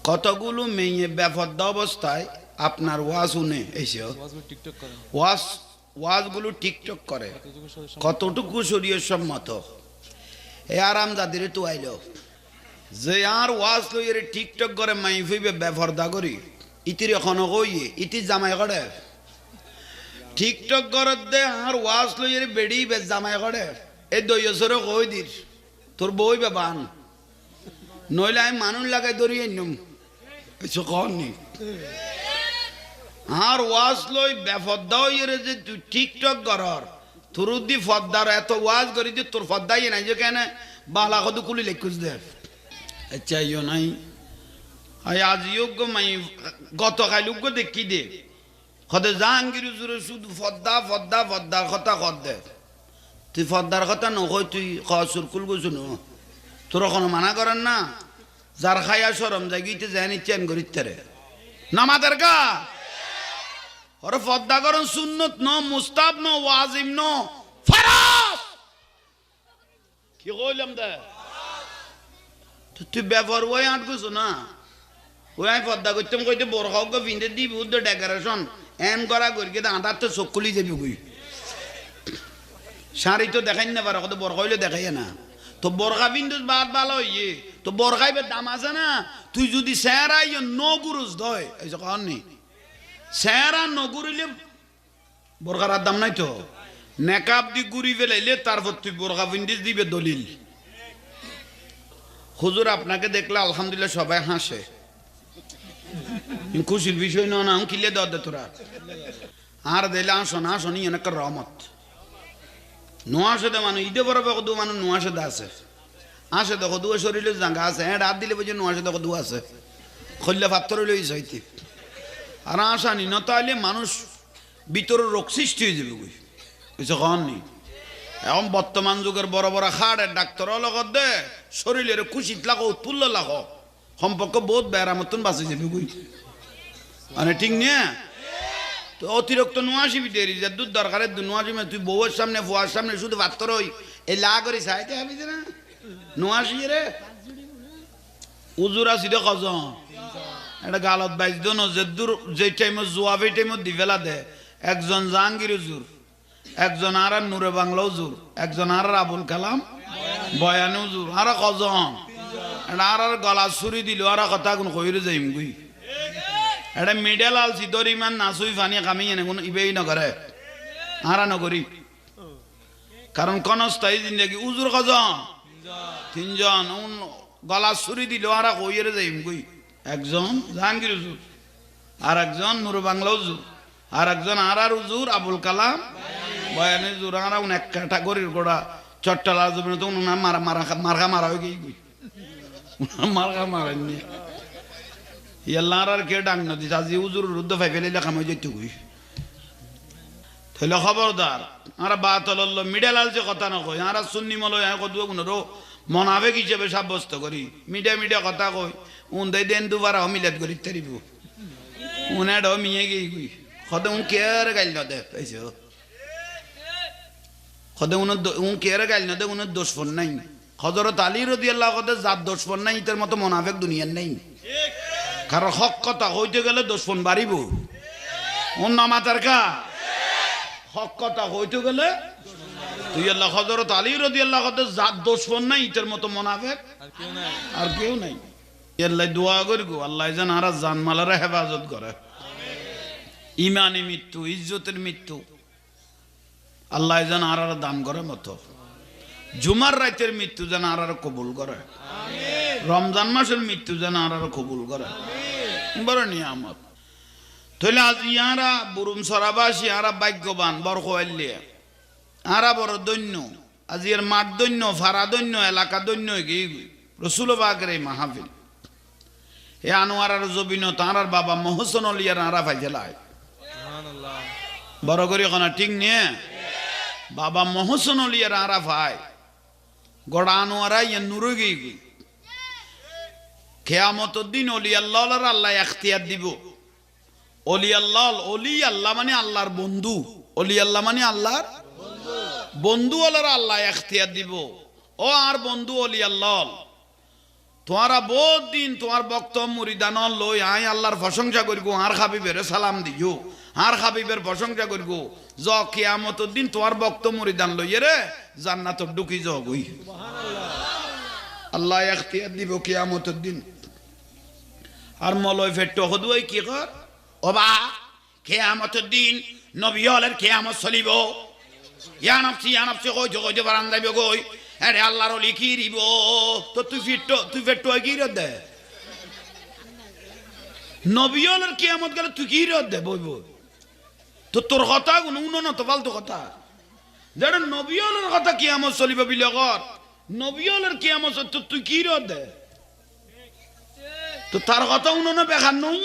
কতগুলো মেয়ে বেপরদা অবস্থায় আপনার ওয়াজ শুনে এসে ওয়াজগুলো টিকটক করে, কতটুকু শরীয়ত সম্মত? এ আরাম যাদের তো আইল যে আর ওয়াজ লইয়ে টিকটক করে মাই ফইবে বেপরদা করি ইতির এখনো কইয়ে ইতি জামাই করে টিকটক করত দে আর ওয়াজ লইয়ে বেড়ি বে জামাই করে এই দইসরে কই দিস তোর বই বেবান নইলে আমি মানুষ লাগাই ধরিয়ে নিম কিছু কননি আর ওয়াজ লই বেফদ্দা হইরে যে তুই টিকটক করর তোর দি ফদ্দার এত ওয়াজ করি যে তোর ফদ্দাই নাই যে কেন বালা কত কুলি লেখুস দে চাইও নাই আই আজ যোগ্য মাই গতকাল যোগ্য দেখি দে কদে জাহাঙ্গীর হুজুরে শুধু ফদ্দা ফদ্দা ফদ্দার কথা কর দে তুই ফদ্দার কথা নকই তুই কসুর কুল গুছু ন তোর কোনো মানা করেন না যার খাইয়া সরম জাগিতে যায়নি চেন করিতে রে নামাদের গা ওরে ফদ্দা করন সুন্নত ন মুস্তাব ন ওয়াজিব ন ফরজ কি কইলাম দে তুই ব্যবহার ওই আট গুছো না ওই আমি ফদ্দা করতাম কইতে বড় হোক ভিন্দে দি বুদ্ধ ডেকোরেশন এন করা করি কিন্তু আটার তো চোখ খুলি যাবি কই শাড়ি তো দেখাই না পারে কত বড় হইলে দেখাই না তো বরখা বিন্দু বাদ ভালো ইয়ে তো বরখাইবে দাম আছে না তুই যদি চেহারা ইয়ে নগুরুস দয় এই যে কারণে চেহারা নগুরিলে বরখার দাম নাই তো নেকাব দি গুড়ি ফেলাইলে তারপর তুই বরখা বিন্দিস দিবে দলিল হুজুর আপনাকে দেখলে আলহামদুলিল্লাহ সবাই হাসে খুশির বিষয় না কিলে দেওয়া দে তোরা আর দিলে আসো না আসনি এনেক রহমত নোয়া সাথে মানুষ ঈদে বরাবর কদু মানুষ নোয়া সাথে আছে আসে দেখো দু শরীরে জাঙ্গা আছে হ্যাঁ রাত দিলে বুঝে নোয়া সাথে কদু আছে খল্লে পাত্র লইস হইতে আর আসানি না তাহলে মানুষ ভিতরে রোগ সৃষ্টি হয়ে যাবে বুঝছো কন নি এখন বর্তমান যুগের বড় বড় খাড়ের ডাক্তার লগত দে শরীরের খুশিত লাখো উৎফুল্ল লাখো সম্পর্ক বহুত বেড়া মতন বাঁচে যাবে বুঝ মানে ঠিক নিয়ে তো অতিরিক্ত নোয়াশি বিটেরি যে দুধ দরকারের নোয়াশি তুই বউয়ের সামনে ফুয়ার সামনে শুধু পাত্র হই এই লা করে চাইতে হবে যে না নোয়াশি রে উজুর আসি রে কজন এটা গালত বাইজ দোনো যে দূর যে টাইমত জোয়াব এই টাইমত দি ফেলা দে একজন জাহাঙ্গীর হুজুর একজন আর নূরে বাংলা হুজুর একজন আর আবুল কালাম বয়ান হুজুর আর কজন এটা আর গলা ছুরি দিল আর কথা কোন কইরে যাইম গুই এটা মিডল আলছি তোর ইমান নাচুই ফানি কামি এনে কোনো ইবেই নকরে আরা নকরি কারণ কনস্থায়ী জিন্দগি উজুর কজন তিনজন গলা ছুরি দিল আর কইরে যাইম গুই একজন জাহাঙ্গীর হুজুর আর একজন নূর বাংলা হুজুর আর একজন আর হুজুর আবুল কালাম বয়ান হুজুর আর এক ক্যাটাগরির গোড়া চট্টলা জমিন তো মারা মারা মার্কা মারা হয়ে গই মার্কা মারেননি ইয়াল্লার আর কে ডাক না দিস আজি উজুর রুদ্ধ ফাই ফেলে লেখা মই যেতে কই তাহলে খবরদার আর বাতল মিডল আলছে কথা না কই আর সুন্নি মলয় কত গুণরো মনাবেক হিসেবে সাব্যস্ত করি মিডিয়া মিডিয়া কথা কই উন দেই দেন দুবার মিলাত করি তারিব উন এড মিয়ে গই কই খদে উন কেয়ার গাইল না দে পাইছো খদে উন কেয়ার গাইল না দে উন দোষ ফোন নাই হযরত আলী রাদিয়াল্লাহু আনহু জাত দোষ ফোন নাই ইতার মতো মনাবেক দুনিয়ার নাই কারণ হক কথা হইতে গেলে দোষপন বাড়িব ওর নামাতার কা হক কথা হইতে গেলে তুই আল্লাহ হযরত আলী রাদিয়াল্লাহু আনহু জাত দোষপন নাই ইতার মতো মুনাফিক আর কেউ নাই আল্লাহ দোয়া করগো আল্লাহ যেন আর জানমালের হেফাজত করে ইমানি মৃত্যু ইজ্জতের মৃত্যু আল্লাহ যেন আর দান করে মতো জুমার রাতের মৃত্যু যেন আর কবুল করে রমজান মাসের মৃত্যু যেন আর কবুল করে বড় নিয়ামত তাহলে আজ ইয়ারা বুরুম সরাবাসী আরা ভাগ্যবান বড় হইলে আরা বড় দৈন্য আজ এর মাঠ দৈন্য ফারা দৈন্য এলাকা দৈন্য কি রসুল বাগের এই মাহফিল এ আনোয়ার আর জবিন তাঁর বাবা মহসন অলিয়ার আরা ফাইজেলায় বড় করে ওখানে ঠিক নিয়ে বাবা মহসন অলিয়ার আরা ভাই গড়া আনোয়ারা ইয়ে নুরু গই কিয়ামতের দিন ওলি আল্লাহর আল্লাহ ইখতিয়ার দিব ওলি আল্লাহ ওলি আল্লাহ মানে আল্লাহর বন্ধু ওলি আল্লাহ মানে আল্লাহর বন্ধু বন্ধু আল্লাহর আল্লাহ ইখতিয়ার দিব ও আর বন্ধু ওলি আল্লাহ তোমারা বহুত দিন তোমার বক্তব্য মুরিদান লই আই আল্লাহর প্রশংসা করিব আর হাবিবের সালাম দিও আর হাবিবের প্রশংসা করিব য কিয়ামতের দিন তোমার বক্তব্য মুরিদান লইয়ে রে জান্নাত ঢুকি যাবই আল্লাহ ইখতিয়ার দিব কিয়ামতের দিন আর মলয় ফেট্টো হদুই কি কর ওবা কিয়ামতের দিন নবী হলের কিয়ামত চলিব ইয়া নফসি কই বারান্দাইব কই আরে আল্লাহর ওলি কি দিব তো তুই ফেট্টো কি রে দে নবী হলের কিয়ামত গেলে তুই কি রে দে বইব তো তোর কথা কোনো উন্নয়ন তো ফালতু কথা যেটা নবী হলের কথা কিয়ামত চলিব বিলে কর নবী হলের কিয়ামত তো তুই কি রে দে তো তার কথা উন্নয়ন বেকার নই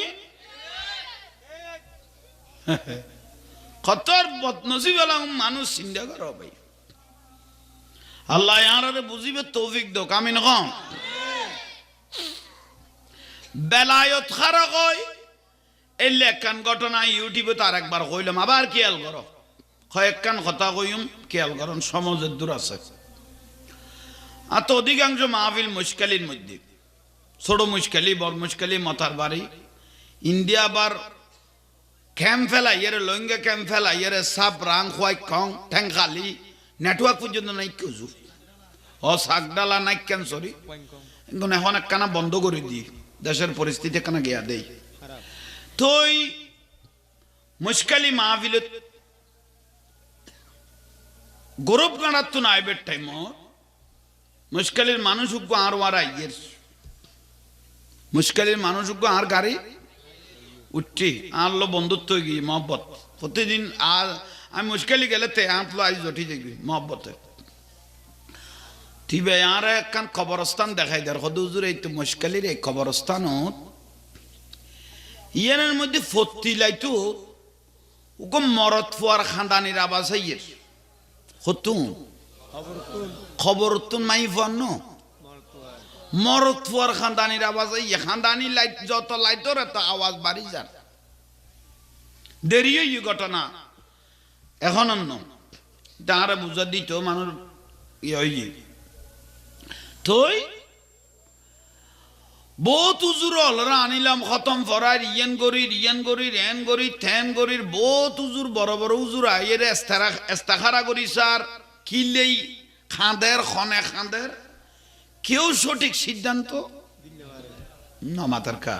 কতর বদনসিব মানুষ চিন্তা করো ভাই আল্লাহ ইয়ারে বুঝিবে তৌফিক দাও আমিন কম বেলায়ত খারা কই এই লেখান ঘটনা ইউটিউবে তার একবার কইলাম আবার খেয়াল করো কয়েকখান কথা কইম খেয়াল করুন সমাজের দূর আছে আর তো অধিকাংশ মাহফিল মুশকিলের মধ্যে ছোট মুশকিলি বড় মুশকিলি মাথার বাড়ি ইন্ডিয়া আবার ক্যাম্প ফেলা ইয়ের লইঙ্গে ক্যাম্প ফেলা ইয়ের সাপ রাং খোয়াই কং ঠ্যাং খালি নেটওয়ার্ক পর্যন্ত নাই কেউ ও শাকডালা নাই কেন সরি কিন্তু এখন একখানা বন্ধ করে দিই দেশের পরিস্থিতি একখানা গিয়া দেই তোই মুশকিলি মাহফিল গৌরব গাঁড়ার তো নাইবের টাইম মুশকিলের মানুষ উগ্র আর ওয়ারা ইয়ের মুশকিলের মানুষ উগ্র আর গাড়ি উঠছি আর লো বন্ধুত্ব গিয়ে মহব্বত প্রতিদিন আর আমি মুশকিলি গেলে তে আঁতলো আজ জটি দেখবি মহব্বতে ঠিক আর একখান খবরস্থান দেখাই দেয় হদুজুর এই তো মুশকিলের এই খবরস্থান ইয়ানের মধ্যে ফত্তি লাইতো ওকে মরত ফুয়ার খানদানির আবাস ইয়ের হতুন খবর তুন মাই ফান মরত ফুয়ার খানদানির আওয়াজ এই খানদানি লাইট যত লাইটর এত আওয়াজ বাড়ি যার দেরি এই ঘটনা এখন অন্য তাহারে বুঝা দিত মানুষ ইয়ে থই বহুত উজুর অলরা আনিলাম খতম ফরাই রিয়েন গরি রেন গরি থেন গরির বহুত উজুর বড় বড় উজুর আইয়ের এস্তাখারা করি স্যার কিলেই খাঁদের খনে খাঁদের কেউ সঠিক সিদ্ধান্ত না মাতার কা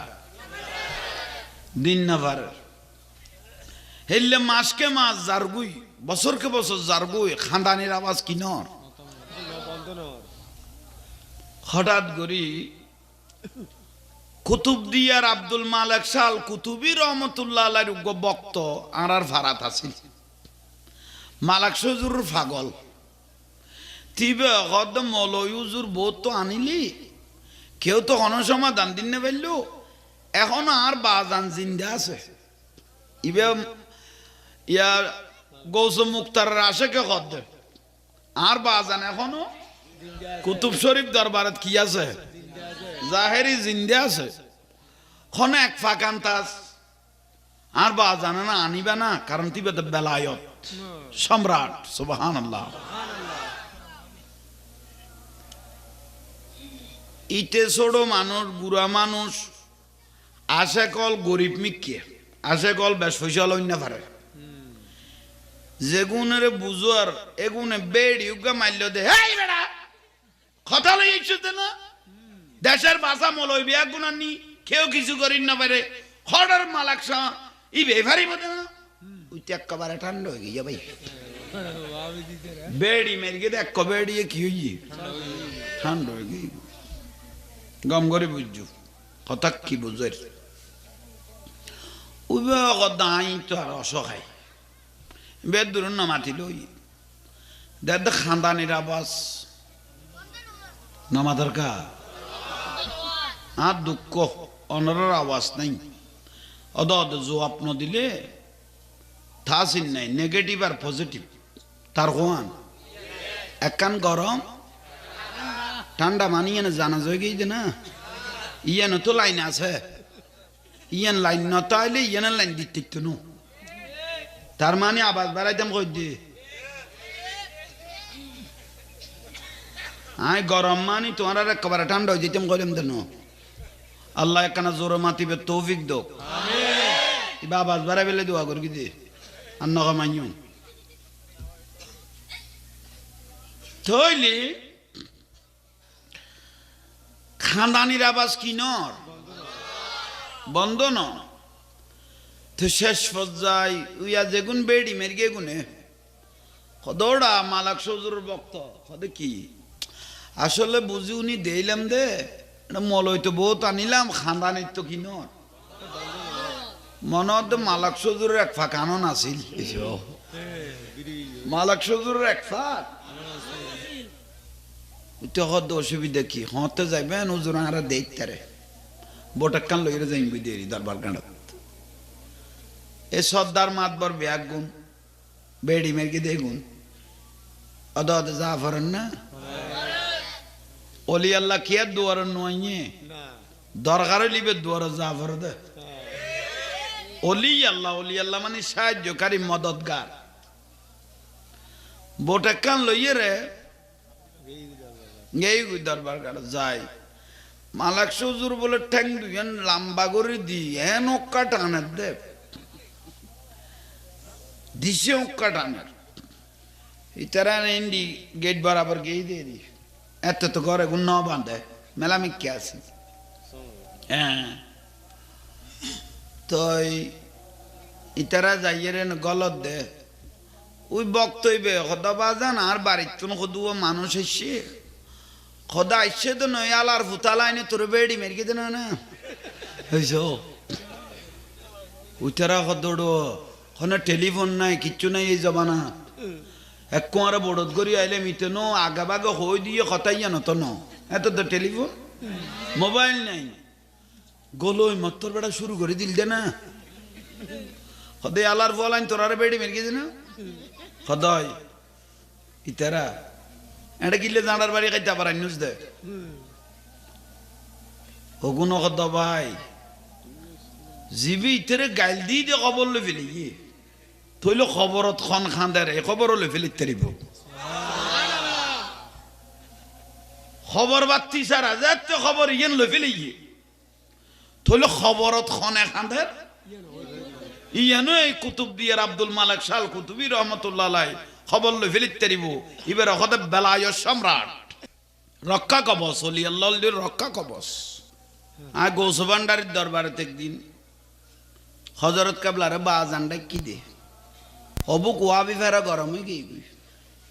দিন না পারে হেললে মাসকে মাস জারগুই বছরকে বছর জারগুই খানদানির আওয়াজ কিনর হঠাৎ করি কুতুবদিয়ার আব্দুল মালিক শাল কুতুবি রহমতুল্লাহ আলাইহির বক্ত আর ফারাত আছে মালিক সজুর পাগল তিবে গদ মলয়ুজুর বহুত তো আনিলি কেউ তো কোনো সমাধান দিন না পারলো এখন আর বাজান জিন্দা আছে ইবে ইয়া গৌসম মুক্তারের আশেকে কদ আর বাজান এখনো কুতুব শরীফ দরবারত কি আছে জাহেরি জিন্দা আছে খনে এক ফাঁকান্তাস আর বাজান না আনিবা না কারণ তিবে তো বেলায়ত সম্রাট সুবহানাল্লাহ ইতে ছোট মানুষ বুড়া মানুষ আসে কল গরিব মিকে আসে কল বেশ পয়সা লইন না পারে যেগুনের বুঝার এগুনে বেড়ি উগা মারল দে হেই বেড়া কথা লই ইচ্ছতে না দেশের ভাষা মলই বিয়া গুনানি কেউ কিছু করিন না পারে হড়ার মালাকসা ই বেভারি বলে না ওই একেবারে ঠান্ডা হয়ে গিয়া ভাই বেড়ি মেরে গিয়ে এক বেড়ি কি হই ঠান্ডা হয়ে গিয়ে গম করে বুঝছো কথা কি বুঝের দাই তো আর অসহায় বেদ দূর না মাতি লই দেখ খানদানির আবাস নামাদার কা আর দুঃখ অনরের আওয়াজ নাই অদ জবাব ন দিলে থাসিন নাই নেগেটিভ আর পজিটিভ তার কোয়ান একখান গরম ঠান্ডা মানিয়ে না জানা যায় গিয়ে না ইয়ানো তো লাইন আছে ইয়ান লাইন না তাইলে ইয়ানের লাইন দিতে তো নো তার মানে আবাজ বাড়াইতাম কই দিয়ে আয় গরম মানি তোমার আর একেবারে ঠান্ডা হয়ে যেতাম কইলাম দেন আল্লাহ একখানা জোর মাতিবে তৌফিক দোক বাবাস বাড়া বেলে দোয়া করি দে আর নগা মাইও থইলি খানদানির আবাস কি নর বন্ধ ন তো শেষ পর্যায় উইয়া যেগুন বেড়ি মেরগে গুনে দৌড়া মালাক সজুর বক্ত কদে কি আসলে বুঝি উনি দিলাম দে মলই তো বহুত আনিলাম খানদানির তো কি নর মনে হতো মালাক সজুরের এক ফাঁক আনন আছিল মালাক সজুরের এক ফাঁক অসুবিধা কি হতে যাইবেন ওজন আর দেখতে বোটাক কান লইরে যাইম বুঝি দেরি দরবার গাঁড়াত এ সর্দার মাতবর ব্যাগ গুণ বেড়ি মেরকে দেখুন অদ অদ জাফরেন না অলি আল্লাহ কি আর দুয়ার নয় দরকারে লিবে দুয়ার জাফর দে অলি আল্লাহ মানে সাহায্যকারী মদতগার বোটাক কান লইয়ে রে দরবার গাড়া যায় মালাক সজুর বলে ঠ্যাং দুইন লাম্বা করে দি এন ওক্কা টানের দে দিছে ওক্কা টানের ইতারা ইন্ডি গেট বরাবর গিয়ে দিয়ে দি এত তো ঘরে গুণ ন বাঁধে মেলামিক কে আছে হ্যাঁ তো ইতারা যাইয়ে রে গলত দে ওই বক্তব্যে খদা বাজান আর বাড়ির তো খদুও মানুষ এসে খদা আসছে তো নয় আলার ফুতালাইনে তোর বেড়ি মেরকে দেন না উতারা খদড়ো খনে টেলিফোন নাই কিচ্ছু নাই এই জমানা এক কোয়ারে বড়দ করি আইলে মিতে নো আগা বাগে হই দিয়ে খতাইয়া নত ন এত তো টেলিফোন মোবাইল নাই গোলই মত্তর বেড়া শুরু করে দিল দে না খদে আলার ফলাইন তোরারে বেড়ি মেরকে দে না খদয় ইতারা এটা কিনলে জানার বাড়ি খাইতে পারাই নুস দে ওগুন খদ ভাই জিবি ইতারে গাইল দি দিয়ে খবর লে ফেলি থইল খবরত খন খান্দে রে খবর লে ফেলি তারিব খবর বাত্তি সারা যাতে খবর ইয়েন লে ফেলি থইল খবরত খনে খান্দে ইয়ানো এই কুতুব দিয়ার আব্দুল মালিক শাল কুতুবি রহমতুল্লাহ আলাইহি খবর লে ফেলি তারিব এবার হতে বেলায় সম্রাট রক্ষা কবচ অলি আল্লাহর রক্ষা কবচ আ গৌস ভান্ডারের দরবারে একদিন হযরত কাবলারে বাজানটা কি দে অবুক ওয়াবি ফেরা গরমে গিয়ে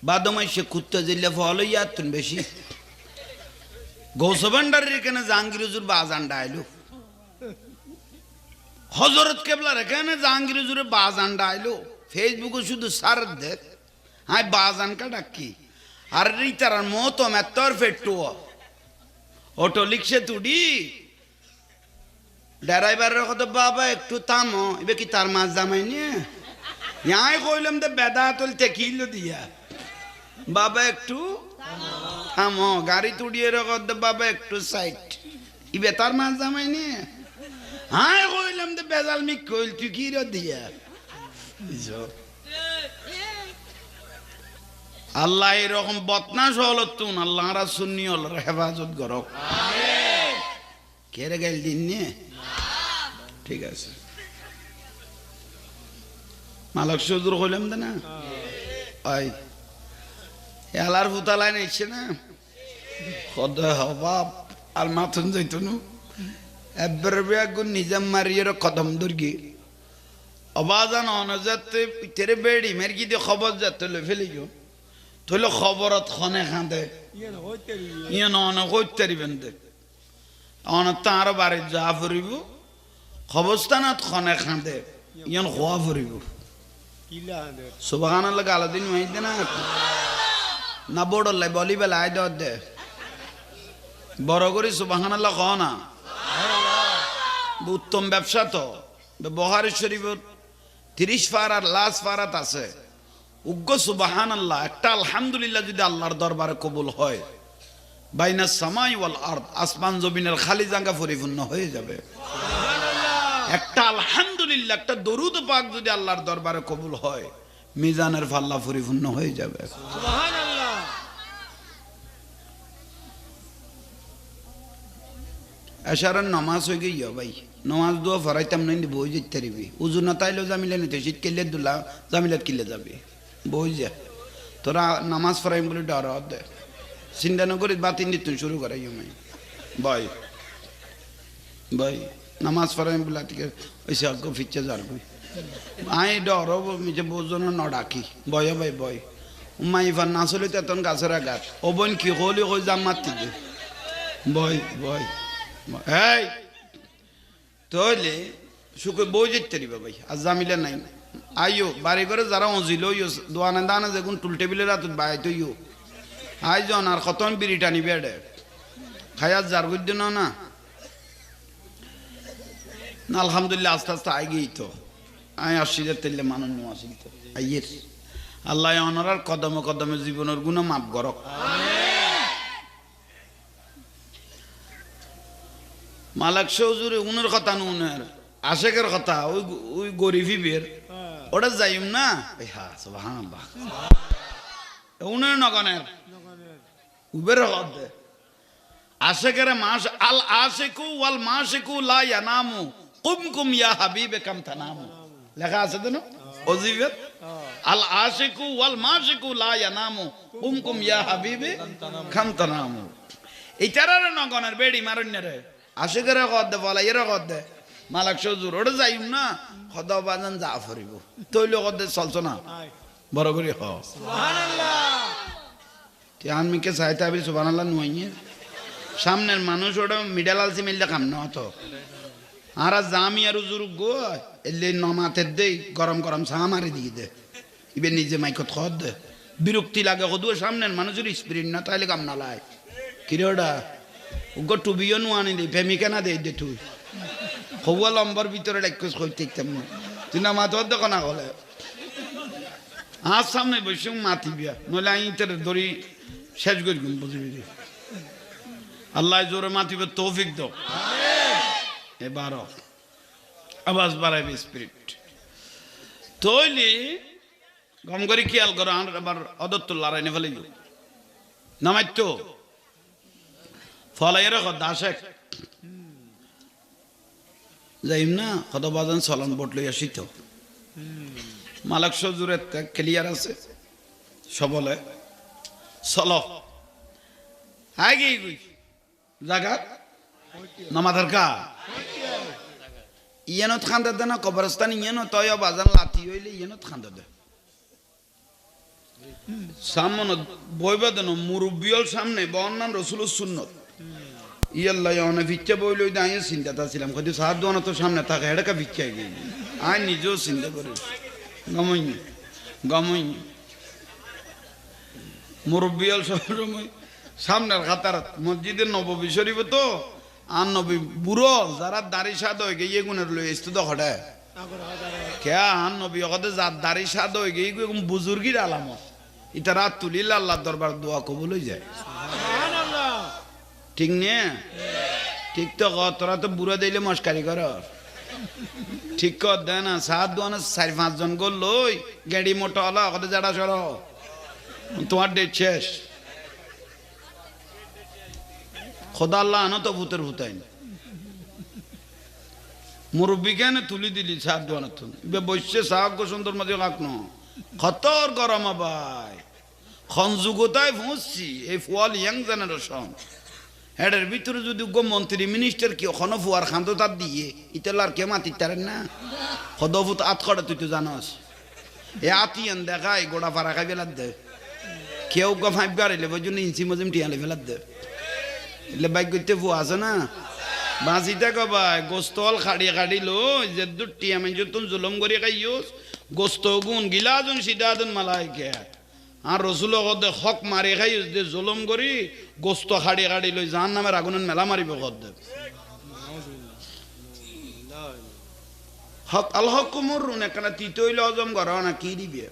বাদমাই সে কুত্তা জিল্লে ফল ইয়াতুন বেশি গৌস ভান্ডারের এখানে জাহাঙ্গীর হুজুর বাজানটা আইলো হযরত কাবলার এখানে জাহাঙ্গীর হুজুরের বাজানটা আইলো ফেসবুকে শুধু সার দেখ হাই বাজান কা ডাকি আর রিতার মতো মেত্তর ফেট্টু অটো লিখছে তুডি ড্রাইভারের কথা বাবা একটু থামো এবার কি তার মাছ জামাই নিয়ে ইয়াই কইলাম দে বেদা তুলতে কিলো দিয়া বাবা একটু থামো গাড়ি তুড়িয়ে রেখো বাবা একটু সাইড ইবে তার মাছ জামাই নিয়ে হাই কইলাম দে বেজাল মি কইল তুই কি রে দিয়া আল্লাহ এরকম বদনাশ হলো তুন আল্লাহ সুন্নি হল হেফাজত করো কেরে গেল দিন নিয়ে ঠিক আছে মালক সজুর কইলাম দে না ওই এলার ফুতালাই নাইছে না কদ হবাব আর মাথন যাইতো নু এবার বেগুন নিজাম মারিয়ে কদম দর্গি অবাজান অনজাতে তেরে বেড়ি মেরগি দিয়ে খবর যাতে লে ফেলি গো থইলে খবরত খনে খাঁদে ইয়ান অনেক হইতে পারিবেন দে অনেক তাঁর বাড়ি যা ফুরিব খবরস্থানত খনে খাঁদে ইয়ান খোয়া ফুরিব সুবহানাল্লাহ গালাদিন হইতে না বড় বলি বেলা আয় দে বড় করে সুবহানাল্লাহ খ না উত্তম ব্যবসা তো বহারি শরীফ 30 ফারার লাশ ফারাত আছে উগ্র সুবহানাল্লাহ একটা আলহামদুলিল্লাহ যদি আল্লাহর দরবারে কবুল হয় বাইনা সামাই ওয়াল আরদ আসমান জমিনের খালি জায়গা পরিপূর্ণ হয়ে যাবে একটা আলহামদুলিল্লাহ একটা দরুদ পাক যদি আল্লাহর দরবারে কবুল হয় মিজানের পাল্লা পরিপূর্ণ হয়ে যাবে সুবহানাল্লাহ এশারের নামাজ হয়ে গিয়ে ভাই নামাজ দোয়া ফরাইতাম নাই বই যেতে পারবি উজু না তাইলেও জামিলে নিতে শীত কিনলে দুলা জামিলাত কিনলে যাবে বই যা তোরা নামাজ ফরাইম বলে ডর দে চিন্তা না করে বাতিল দিত শুরু করাই আমি ভাই ভাই নামাজ ফরাইম বলে থেকে ওই সে আগ্য ফিরছে যারবি আই ডর মিছে বোঝন ন ডাকি বয় ভাই বয় উম্মাই ফান না চলে তেতন গাছের আঘাত ও বোন কি হলি হয়ে জাম মারতে দে বয় বয় এই তাহলে সুখে বই যেতে পারিবা ভাই আর জামিলা নাই আইও বাড়ি করে যারা অজিল দোয়ানে দানে যেগুন টুল টেবিলের রাত বাই তৈও আই জন আর কতন বিড়ি টানি বেড়ে খায়াত যার গুদ্দ না আলহামদুলিল্লাহ আস্তে আস্তে আই গেই তো আই আসিদের তেলে মানুষ নিয়ে আসিল তো আইয়ের আল্লাহ অনার কদমে কদমে জীবনের গুণ মাপ করক মালাক সৌজুরে উনের কথা নুনের আশেকের কথা ওই ওই গরিবি বের ওটা যাইম না হ্যাঁ সুবহানাল্লাহ উনের নগনের উবের হদ আশেকের মাস আল আশিকু ওয়াল মাশিকু লা ইয়ানামু কুম কুম ইয়া হাবিবে কাম তানামু লেখা আছে তো না ওজিবত আল আশিকু ওয়াল মাশিকু লা ইয়ানামু কুম কুম ইয়া হাবিবে কাম তানামু এইটারে নগনের বেড়ি মারন্যরে আশেকের কদ বলা এর কদ মালাক সজুর ওটা যাইম না খদা বাজান যা ফরিব তৈল কদ চলছ না বড় করে হ সুবহানাল্লাহ আনমিকে চাইতে আবি সুবহানাল্লাহ নুয়াইয়ে সামনের মানুষ ওটা মিডাল আলসি মিললে কাম না তো আর জামি আর উজুর গো এলে নমাতের দেই গরম গরম চা মারি দিয়ে দে ইবে নিজে মাইকত খদ দে বিরক্তি লাগে কদু সামনের মানুষের স্পিরিট না তাইলে কাম না লাই কিরে ওটা উগো টুবিও নুয়ানি দি প্রেমিকা না দে দে তুই হওয়া লম্বর ভিতরে ডাক্কুস কইতে তেমন তুই না মাতর দেখো না বলে আর সামনে বসে মাতি বিয়া নইলে আই তোর দড়ি শেষ করি গুণ বুঝবি আল্লাহ জোরে মাতিবে তৌফিক দাও এবার আওয়াজ বাড়াইবে স্পিরিট তৈলি গম করে খেয়াল করো আবার অদত্তুল্লাহ রাইনে ফেলে নামাইত ফলাইয়ের দাসেক যাইম না কত বাজান চলন বোট লইয়া শীত মালাক সজুরের ক্লিয়ার আছে সবলে চল আগে জায়গা নামাধার কা ইয়ানত খান্দা দে না কবরস্থান ইয়ানো তয় বাজান লাথি হইলে ইয়ানত খান্দা দে সামনে বইবা দেন মুরব্বিয়ল সামনে বন্নান রসুলের সুন্নত ইয়াল্লাহ অনেক ভিক্ষা বইলে ওই দাঁড়িয়ে চিন্তাটা ছিলাম কিন্তু সার দোয়ানো তো সামনে থাকে হেডাকা ভিক্ষায় গিয়ে আয় নিজেও চিন্তা করি গমই গমই মুরব্বিয়ল সবসময় সামনের খাতার মসজিদের নববী শরীফ তো আর নবী বুড়ো যারা দাড়ি সাদ হয়ে গিয়ে গুণের লই আসতো তো হঠাৎ কে আর নবী ওখানে যার দাড়ি সাদ হয়ে গিয়ে বুজুর্গির আলামত এটা রাত তুলিল আল্লাহ দরবার দোয়া কবুল হয়ে যায় ঠিক নে ঠিক তো তোরা তো বুড়ো দিলে মস্কারি কর ঠিক কর দে না সাত দোয়ানো 4-5 জন গোল লই গাড়ি মোটা হলো ওখানে যারা সর তোমার ডেট শেষ খোদা আল্লাহ আনো তো ভূতের ভূতাইন মুরব্বী কেন তুলি দিলি সাত দোয়ানো বসছে সাহায্য সুন্দর মধ্যে কাকনো খতর গরম ভাই খনযুগতায় পৌঁছছি এই ফুয়াল ইয়াং জেনারেশন হেডের ভিতরে যদি গো মন্ত্রী মিনিস্টার কি ওখানে ফুয়ার খান্ত তার দিয়ে ইতালার কে মাতি তারেন না খদফুত আত খড়ে তুই তো জানস এ আতিয়ান দেখাই গোড়া পাড়া খাই বেলার দে কেউ গো ফাইভ গাড়িলে ওই জন্য ইঞ্চি মজিম টিয়ালে ফেলার দে এলে বাইক করতে ফুয়া আছে না বাঁচিতে কবাই গোস্তল খাড়ি লো যে দু টিয়ামে যতন জুলম করি খাইয়োস গোস্ত গুণ গিলাজন সিদাদন মালাই কে আর রসুল হক মারি খাই যে জুলম করি গোস্ত খাড়ি লই জান নামের আগুনের মেলা মারিব কদ হক আল হক কুমুর একখানা তিতইল হজম কর না কি দিবে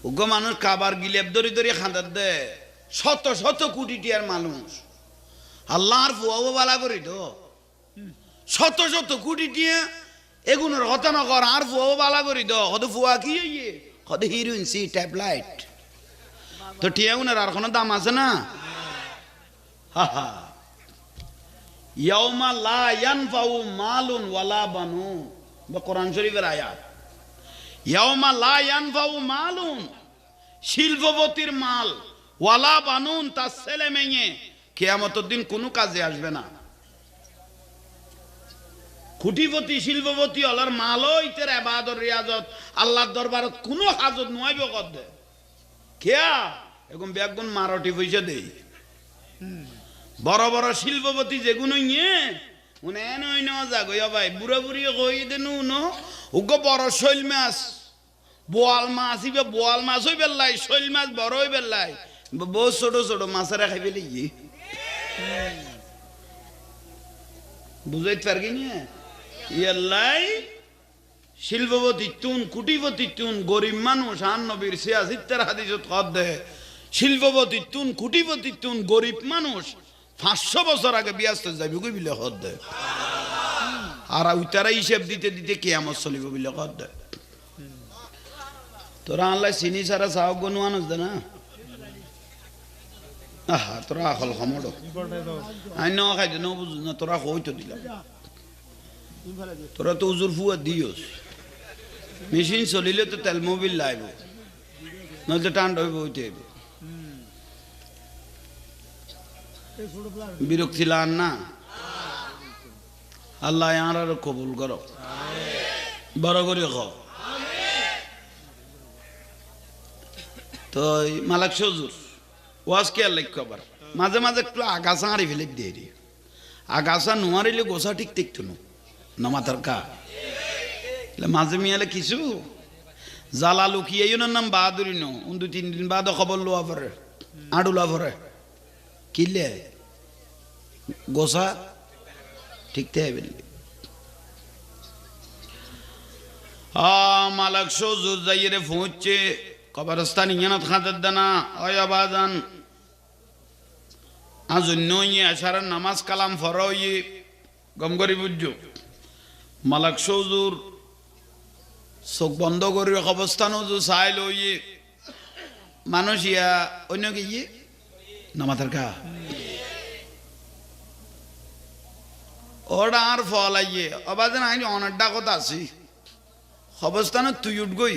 ওগো মানুষ কাবার গিলেব দরি খাঁদার দে শত শত কোটি টিয়ার মানুষ আল্লাহর ফুয়াও বালা করি তো শত শত কোটি টিয়া এগুনের কথা না কর আর ফুয়াও বালা করি তো কত ফুয়া কি কত হিরোইন সি ট্যাবলাইট তো টিয়া গুনের আর কোনো দাম আছে না হা হা ইয়াউমা লা ইয়ানফাউ মালুন ওয়ালা বানুন, বা কোরআন শরীফের আয়াত। ইয়াউমা লা ইয়ানফাউ মালুন, শিল্পপতির মাল, ওয়ালা বানুন, তার ছেলে মেয়ে কিয়ামতের দিন কোনো কাজে আসবে না। কুটিপতি শিল্পপতি হলার মালও ইতের ইবাদত রিয়াজত আল্লাহর দরবারত কোনো হাজত নয় বকদে কেয়া এরকম বেগুন মারটি পয়সা দেই। বড় বড় শিল্পপতি যেগুলো নিয়ে উনি এনে ওই নেওয়া যাক ভাই বুড়া বুড়ি কই দেন উগো বড় শৈল মাছ বোয়াল মাছ ইবে বোয়াল মাছ হই বেল্লাই, শৈল মাছ বড় হই বেল্লাই, বহু ছোট ছোট মাছেরা খাইবে লিগি বুঝাইতে পারবি না। ইয়াল্লাই শিল্পপতি তুন কুটিপতি তুন গরিব মানুষ আন নবীর সিয়াসিত্তের হাদিসত কদে শিল্পপতি তুন কুটিপতি তুন গরিব মানুষ 500 বছর আগে বিয়াস্ত যাবি কই বিলে কদে, আর উতারা হিসাব দিতে দিতে কিয়ামত চলিব বিলে কদে। তোরা আল্লাহ চিনি সারা চাওক গনুয়ানস দে না আহা তোরা আখল খমড় আই ন খাইতে ন বুঝ না তোরা কইতো দিলাম। তোরা তো উজুর ফুয়া দিওস, মেশিন চলিলে তো তেল মোবিল লাইব, নইলে টান্ড হইব হইতে হইব। বিরক্তি লান না, আল্লাহ আর আর কবুল করো, বড় করে খ। তো মালাক সজুর ওয়াজ কে লক্ষ্য আবার মাঝে মাঝে একটু আগাছা হারি ফেলে দিয়ে দিই, আগাছা নোয়ারিলে গোসা ঠিক দেখতো না মাথার কা মাঝে মিয়ালে কিছু জ্বালা লুকিয়ে নাম বাহাদুরি নো 2-3 দিন বাদ খবর লোয়া পরে আডুলা পরে কিলে গোসা ঠিকতে হবে। মালাক সজুর যাইয়ে পৌঁছছে কবরস্থান ইয়ানত খাদের দানা অয় আবাজান আজ নই আশার নামাজ কালাম ফরই গম করি বুঝছো। মালাক সজুর চোখ বন্ধ করি অবস্থান চাই লই মানুষ ইয়া অন্য কি নামাজের কা ওটা আর ফল আইয়ে অবাজান আইনি অনেক ডাকত আছি অবস্থানে তুই উঠ গই।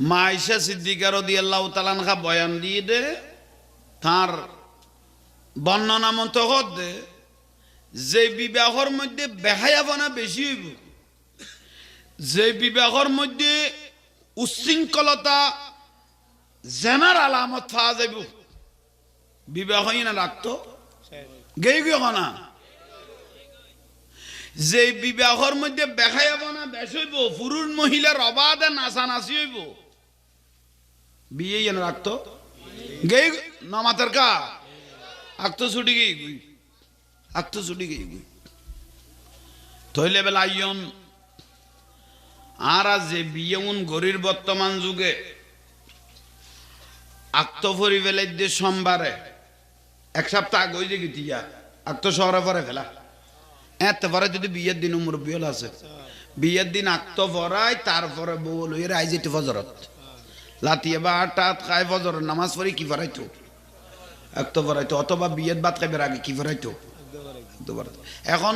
মা আয়েশা সিদ্দিকা রাদিয়াল্লাহু তাআলা আনহা বয়ান দিয়ে দে তার বর্ণনা মতো দে যে বিবাহর মধ্যে বেহায়াপনা বেশি হইব, যে বিবাহর মধ্যে উশৃঙ্খলতা জেনার আলামত পাওয়া যাইব বিবাহই না রাখতো গেই গিয়ে না। যে বিবাহর মধ্যে বেহায়াপনা বেশ হইব, পুরুষ মহিলার অবাধে নাচানাচি হইব, বিয়ে যেন রাখতো গেই নমাতের কা আক্ত ছুটি গেই গুই আক্ত ছুটি গেই গুই তৈলে বেলা আইয়ন। আর যে বিয়ে উন গরির বর্তমান যুগে আক্ত ফরি ফেলাই দিয়ে সোমবারে 1 সপ্তাহ আগে ওই যে গিয়া আক্ত শহরে পরে ফেলা এত পরে যদি বিয়ের দিন মুরব্বী হল আছে বিয়ের দিন আক্ত পড়ায় তারপরে বউ লইয়ে রাই যেতে ফজরত লাতিয়ে বা আটাত খায় ফজরের নামাজ পড়ি কি পড়াইতো আক্ত পড়াইতো, অথবা বিয়ের বাদ খাইবার আগে কি পড়াইতো। এখন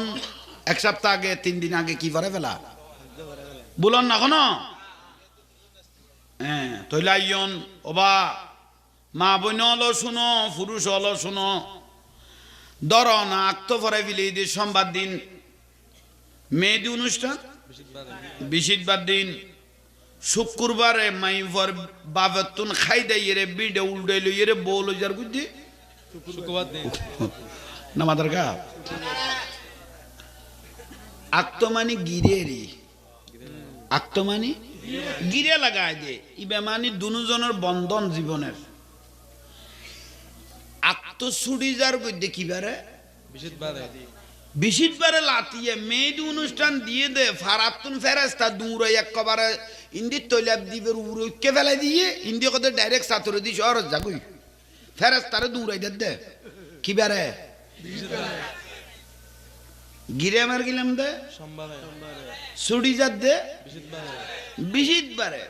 1 সপ্তাহ আগে 3 দিন আগে কি পড়ে ফেলা বলুন না কোনো হ্যাঁ তৈলা ইয়ন ওবা মা বোন হলো শুনো পুরুষ হলো শুনো ধর না আক্ত পড়াই ফেলে দিয়ে সোমবার দিন মেহেদি অনুষ্ঠান বিশিদবার দিন শুক্রবারে মাইফর বাবাতুন খাই দেয় রে বিডে উল্টে লইয়ে রে বউ লই যার বুঝি শুক্রবার দিন নামাদার গা আত্মমানি গিরে রে আত্মমানি গিরে লাগায় দে ইবে মানি দুজনের বন্ধন জীবনের আত্ম ছুটি যার বুঝি কিবারে বিশিদবারে লাতিয়ে মেয়েদি অনুষ্ঠান দিয়ে দে ফারাতুন ফেরেস্তা দূর একবারে ইন্দির তৈলাপ দিবের উড়কে ফেলাই দিয়ে ইন্দি কত ডাইরেক্ট সাতরে দি শহর যাগুই ফেরেস্তারে দূরাই দে কিবারে গিরে আমার গেলাম দে ছুটি যার দে বিশিদবারে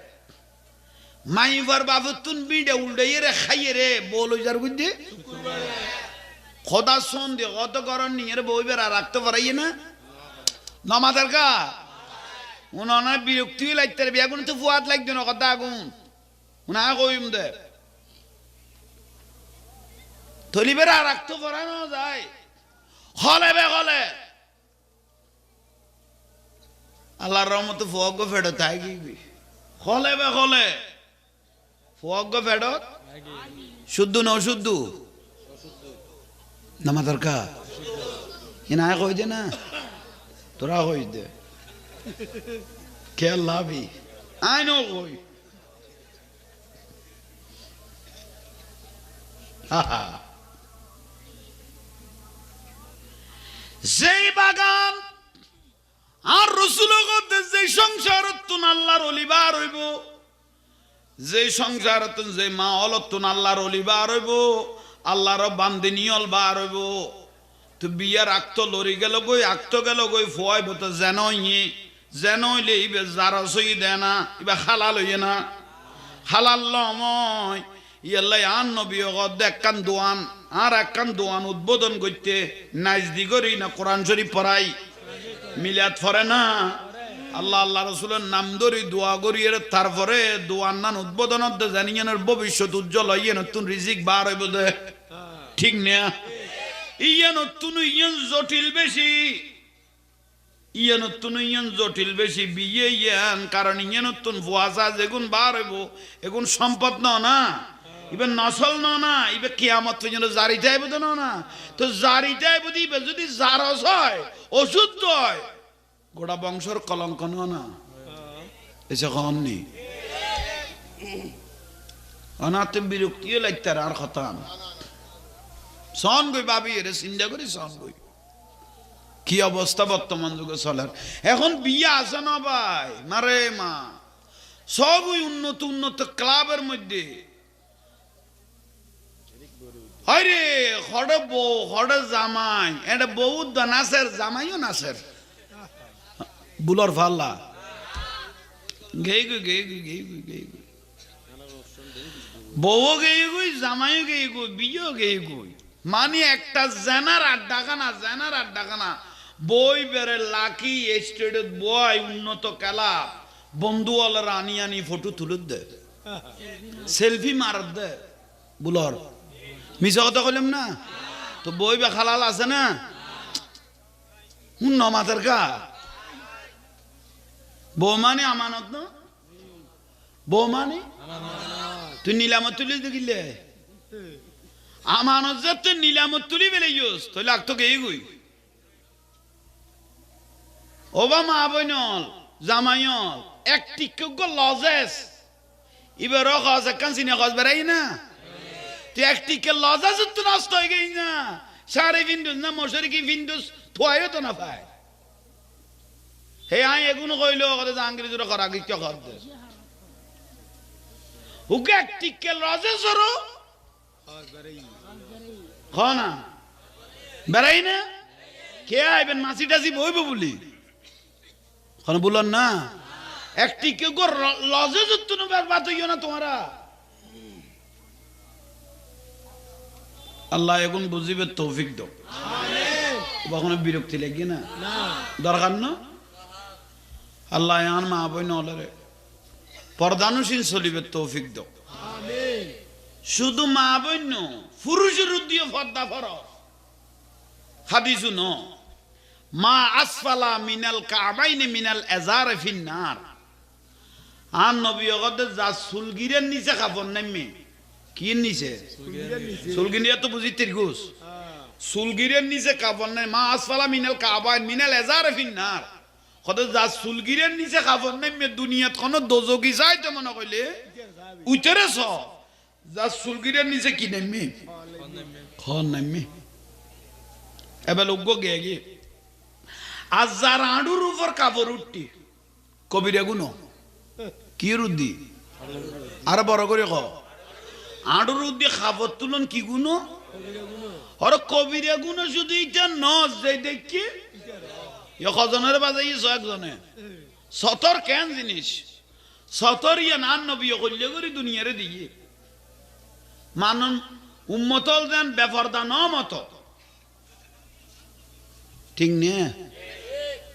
মাইবার বাবতুন বিডে উল্টে রে খাইয়ে রে বল যার বুঝি খোদা সোন দিয়ে কত করণ নিয়ে বই বেড়া রাখতে পারাইয়ে না নমাদের কা উনার বিরক্তি লাগতে বেগুন তো ফুয়াদ লাগতো না কথা আগুন উনা কইম দে থলি বেড়া রাখতে পারানো যায় হলে বে হলে আল্লাহর রহমতে ফোয়াগ ফেরত তাই গিবি হলে বে হলে ফোয়াগ ফেরত শুদ্ধ না অশুদ্ধ নামা দরকার এনা কই দে না তোরা কই দে কে লাভি আই নো কই যেই বাগান আর রসুল যে সংসারতুন আল্লাহর অলিবার হইব যে সংসারতুন যে মা অলতুন আল্লাহর অলিবার হইব আল্লাহর বান্দিনী অলবার হইব তো বিয়ার আক্ত লরি গেল গই আক্ত গেল গই ফোয়াইব তো যেন হইলে ইবে যারা সই দেয় না ইবা হালাল হইয়ে না হালাল লময় ইয়াল্লাই আন নবী একখান দোয়ান আর একখান দোয়ান উদ্বোধন করতে নাইজদি করি না কোরআন শরীফ পড়াই মিলাদ ফরে না আল্লাহ আল্লাহ রসুলের নাম ধরি দোয়া করি তারপরে দোয়ার নান উদ্বোধন জানিয়েনের ভবিষ্যৎ উজ্জ্বল হইয়ে নতুন রিজিক বার হইব দে ঠিক না ইয়ে নতুন ইয়ান জটিল বেশি ইয়ে নতুন ইয়ান জটিল বেশি বিয়ে ইয়ান কারণ ইয়ে নতুন ফুয়াশা যেগুন বার হইব এগুন সম্পদ না ইবে নসল না ইবে কিয়ামত পর্যন্ত জারি যাইব তো না তো জারি যাইব দিবে যদি জারস হয় অশুদ্ধ হয় গোটা বংশর কলঙ্ক না এসে কমনি অনাথ বিরক্তিও লাগতে আর খতাম সন গই ভাবি এর চিন্তা করি সন গই কি অবস্থা বর্তমান যুগে চলার এখন বিয়ে আছে না ভাই মারে মা সবই উন্নত ক্লাবের মধ্যে আরে হড়ে বউ হড়ে জামাই এটা বহুত নাচের জামাইও নাচের বুলর ফাল্লা গেই গই বউ গেই গই জামাইও গেই গই বিয়েও গেই গই মানে একটা জেনার আড্ডাখানা বই বেড়ে লাকি স্টেডত বয় উন্নত খেলা বন্ধুওয়ালারা আনি ফটো তুলে দে সেলফি মার দে বুলর মিছা কথা কইলাম না তো বই বে খালাল আছে না হুন নমাতের কা বউ মানে আমানত না বউ মানে তুই নিলামত তুলি দেখিলে আমানত যে তুই নিলামত তুলি বেলে ইউস তুই লাগতো কে গই ওবা মা বইনল জামাইল এক টিক্য লজেস ইবে রখাস একখান সিনে খস বেড়াই না তুই এক টিকে লজেস তো নষ্ট হয়ে গই না সারে ভিন্ডুস না মশারি কি ভিন্ডুস থুয়াইও তো না পায় হে আই এগুলো কইলো কথা জাহাঙ্গীর জোরে করা গিয়ে কর দে হুকে এক টিকে লজেস হরো না বেড়াই না কে আইবেন মাসি টাসি বইব বলি এখন বললেন না একটি কেউ লজে যুক্ত বাদ হইও না তোমারা আল্লাহ এখন বুঝিবে তৌফিক দাও কখনো বিরক্তি লাগবে না দরকার না আল্লাহ আন মা বই নলে পর্দানুশীল চলিবে তৌফিক দাও শুধু মা বন্য পুরুষের উদ্দিয়ে পর্দা ফরজ হাদিসু ন মা আসফালা মিনাল কাবাইনি মিনাল এজারে ফিন্নার আর নবী অগদে যা সুলগিরের নিচে কাপড় নেমে কি নিচে সুলগিরিয়া তো বুঝি তিরগুস সুলগিরের নিচে কাপড় নেই মা আসফালা মিনাল কাবাইন মিনাল এজারে ফিন্নার কদে যা সুলগিরের নিচে কাপড় নেমে দুনিয়াত কোনো দোজকি যায় তো মনে কইলে উইতেরে স যা সুলগিরের নিচে কি নেমে খন নেমে এবার লোক গে গে আর যার আঁড়ুর উপর কাপড় উঠতি কবিরে গুনো কি রুদ্দি আর বড় করে ক আঁড়ুর উদ্দি কাপড় তুলন কি গুনো আর কবিরে গুনো শুধু এটা নজ যে দেখি কজনের বাজাইছ একজনে সতর কেন জিনিস সতর ইয়া নান নবী করলে করি দুনিয়ারে দিয়ে মানুষ উম্মতল দেন বেফরদা ন মত ঠিক নে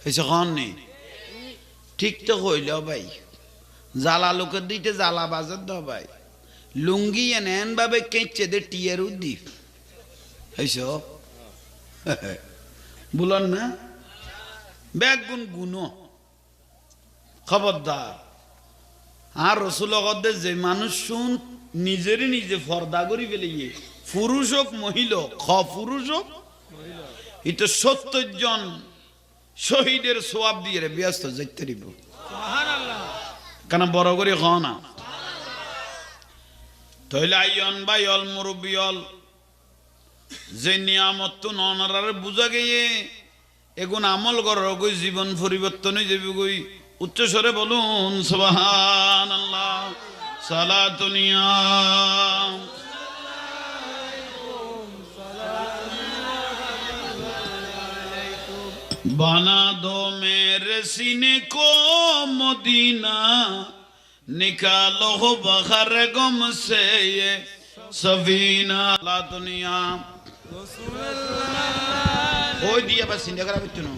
হয়েছে খন নেই ঠিক তো হইল ভাই জ্বালা লোকের দিতে জ্বালা বাজার দাও ভাই লুঙ্গি এন ভাবে কেঁচে দে টিয়ের উদ্দি হয়েছ বলন না ব্যাগ গুণ গুণ খবরদার আর রসুল যে মানুষ শুন নিজেরই নিজে ফর্দা করি ফেলে পুরুষ হোক মহিলা পুরুষ হোক এটা ৭০ জন শহীদের সোয়াব দিয়ে রে ব্যস্ত যাইতে দিব কেন বড় করে খ না তইলে আইয়ন ভাই অল মুরব্বী অল যে নিয়ামত তো ননারারে বুঝা গিয়ে এগুন আমল করার গই জীবন পরিবর্তন হয়ে যাবে গই উচ্চ স্বরে বলুন সুবহানাল্লাহ সালাতুনিয়া बना दो मेरे सीने को मदीना निकालो हो बखर गम से ये सफीना ला दुनिया हो दिया बस इंडिया करा बिचनो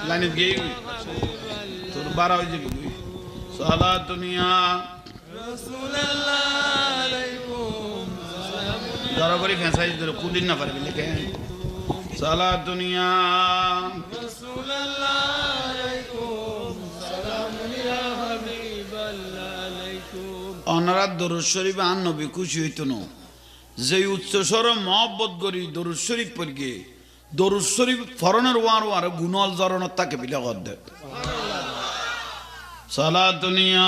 लाइन गई तो 12 बजे गई सला दुनिया रसूल अल्लाह अलैकुम जरा बड़ी फैसला इधर कुदिन ना पारे लेके सला दुनिया रसूल अल्लाह अलैकुम सलाम या हबीब अल्लाह अलैकुम অনারা দরুদ শরীফ আন নবী খুশি হইতো না যে উচ্চ স্বর মহব্বত করি দরুদ শরীফ পড়গে দরুদ শরীফ ফরনের ওয়ার গুণল জরনত তাকে বিলা কর দে সালাত দুনিয়া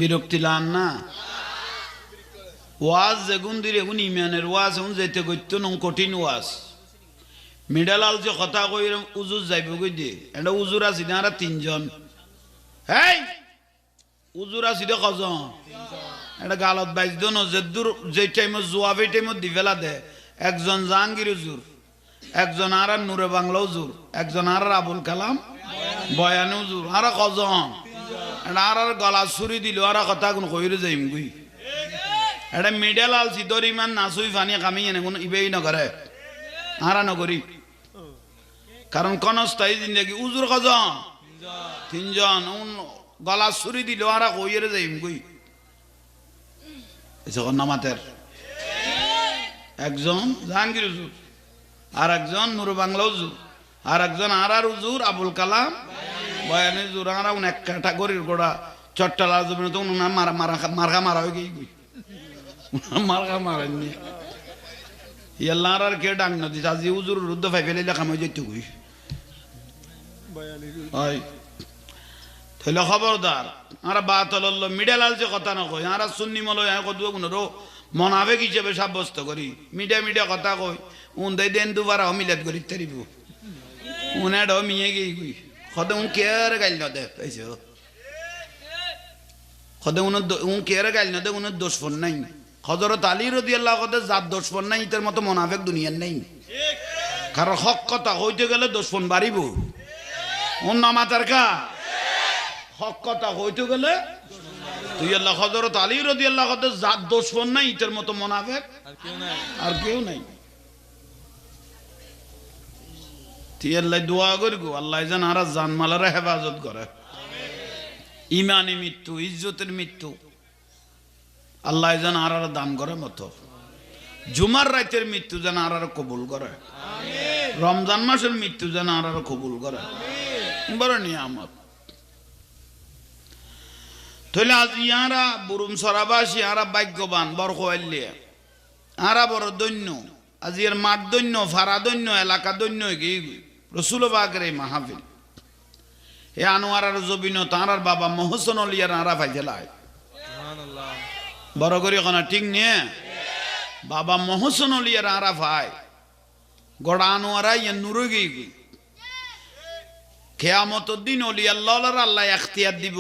বিরক্তি লান না ওয়াজ যেগুন দিলে এগুন ইমানের ওয়াজ এগুন যেতে করতো নং কঠিন ওয়াজ মিডালাল যে কথা কই উজুর যাইব কই দিয়ে এটা উজুর আছে না আর 3 জন হেই উজুর আছে দে কজন এটা গালত বাইজ দন যে দূর যে টাইমে জওয়াব এই টাইমে দি ফেলা দে একজন জাহাঙ্গীর হুজুর একজন আর নূরে বাংলা হুজুর একজন আর আবুল কালাম বয়ান হুজুর আর কজন এটা আর গলা ছুরি দিল আর কথা কোন কইরে যাইম গই এটা মিডালাল সিদর ইমান নাসুই ফানি কামি এনে কোন ইবেই না করে আরা নগরী কারণ কনস্থায়ী জিন্দগি উজুর কজন 3 জন গলা ছুরি দিল আর কইরে যাইম গই যখন নামাতের একজন জাহাঙ্গীর হুজুর আর একজন নূর বাংলা হুজুর আর একজন আর হুজুর আবুল কালাম বয়ানে হুজুর আর উন এক ক্যাটাগরির গোড়া চট্টালা জমিনে তো উনা মারা মারা হয়ে গই মারা মারেননি ইয়াল্লাহ আর কে ডাং নদী আজি হুজুর রুদ্ধ ফাই ফেলে লেখা মই যেতে কই হয় তাহলে খবরদার আর বাত হল মিডালাল যে কথা না কই আর সুন্নি মল কত গুণরো মনাবেক হিসেবে সাব্যস্ত করি মিডিয়া মিডিয়া কথা কই উন দেই দেন দুবার মিলাদ করি তারিব উনাড মিয়ে গই গই খদে উন কেয়ার গাইল না দে পাইছো খদে উন কেয়ার গাইল না দে উন দোষ ফোন নাই হযরত আলী রাদিয়াল্লাহু আনহু জাত দোষ ফোন নাই ইতার মতো মুনাফিক দুনিয়ার নাই ঠিক কারণ হক কথা হইতে গেলে দোষ ফোন বাড়িব উন নামাতার কা হক কথা হইতে গেলে তুই আল্লাহ হযরত আলী রাদিয়াল্লাহু আনহু জাত দোষ ফোন নাই ইতার মতো মুনাফিক আর কেউ নাই তুই আল্লাহ দোয়া করগো আল্লাহ যেন আর জানমালের হেফাজত করে ইমানি মৃত্যু ইজ্জতের মৃত্যু আল্লাহ যেন আর দান করে মতো জুমার রাতের মৃত্যু যেন আর কবুল করে রমজান মাসের মৃত্যু যেন আর কবুল করে বড় নিয়ামত তাহলে আজ ইয়ারা বুরুম সরাবাসী আরা ভাগ্যবান বড় হইলে আরা বড় দৈন্য আজ এর মাঠ দৈন্য ফারা দৈন্য এলাকা দৈন্য কি রসুল বাগের এই মাহফিল এ আনোয়ার আর জবিন তাঁর বাবা মহসন লিয়ার আরা ফাইজেলায় বড় করে ওখানে ঠিক নিয়ে বাবা মহসন লিয়ার আরা ভাই গড়া আনোয়ারা ইয়ে নুরে গই কেয়ামতের দিন অলি আল্লাহ আল্লাহ এখতিয়ার দিব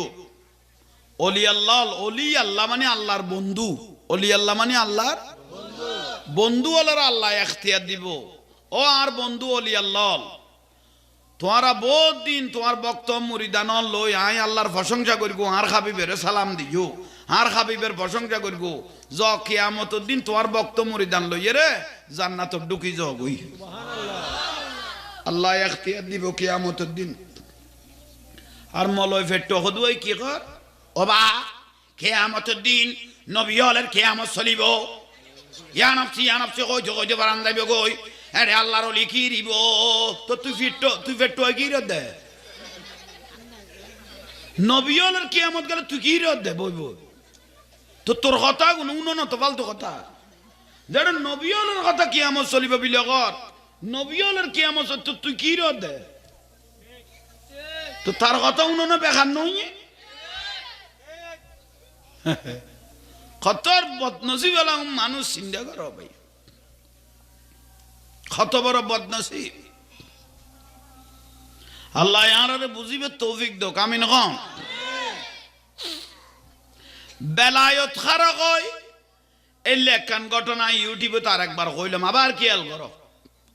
অলি আল্লাহ অলি আল্লাহ মানে আল্লাহর বন্ধু অলি আল্লাহ মানে আল্লাহর বন্ধু আল্লাহ এখতিয়ার দিব ও আর বন্ধু অলি আল্লাহ তোমারা বহুত দিন তোমার বক্তব্য মুরিদান লই আই আল্লাহর প্রশংসা করিব আর হাবিবের সালাম দিও আর হাবিবের প্রশংসা করব য কিয়ামতের দিন তোমার ভক্ত মুরিদান লইয়ে রে জান্নাত ঢুকি যাবই আল্লাহ ইখতিয়ার দিব কিয়ামতের দিন আর মলয় ফেট্টো হদুই কি কর ওবা কিয়ামতের দিন নবী হলের কিয়ামত চলিব ইয়া নফসি কই বারান্দায় গই আরে আল্লাহর ওলি কি দিব তো তুই ফেট্টো কি রে দে নবী হলের কিয়ামত গেলে তুই কি রে দে বইব তো তোর কথা কোনো উন্নয়ন তো ফালতু কথা যেটা নবী হলের কথা কিয়ামত চলিব বিলে কর নবী হলের কিয়ামত তো তুই কি রে দে তো তার কথা উন্নয়ন বেকার নই কতর বদনসিব মানুষ চিন্তা করো ভাই কত বড় বদনসিব আল্লাহ ইয়ারে বুঝিবে তৌফিক দোক আমিন কম বেলায়ত খারা কই এই লেখান ঘটনা ইউটিউবে তার একবার কইলাম আবার খেয়াল করো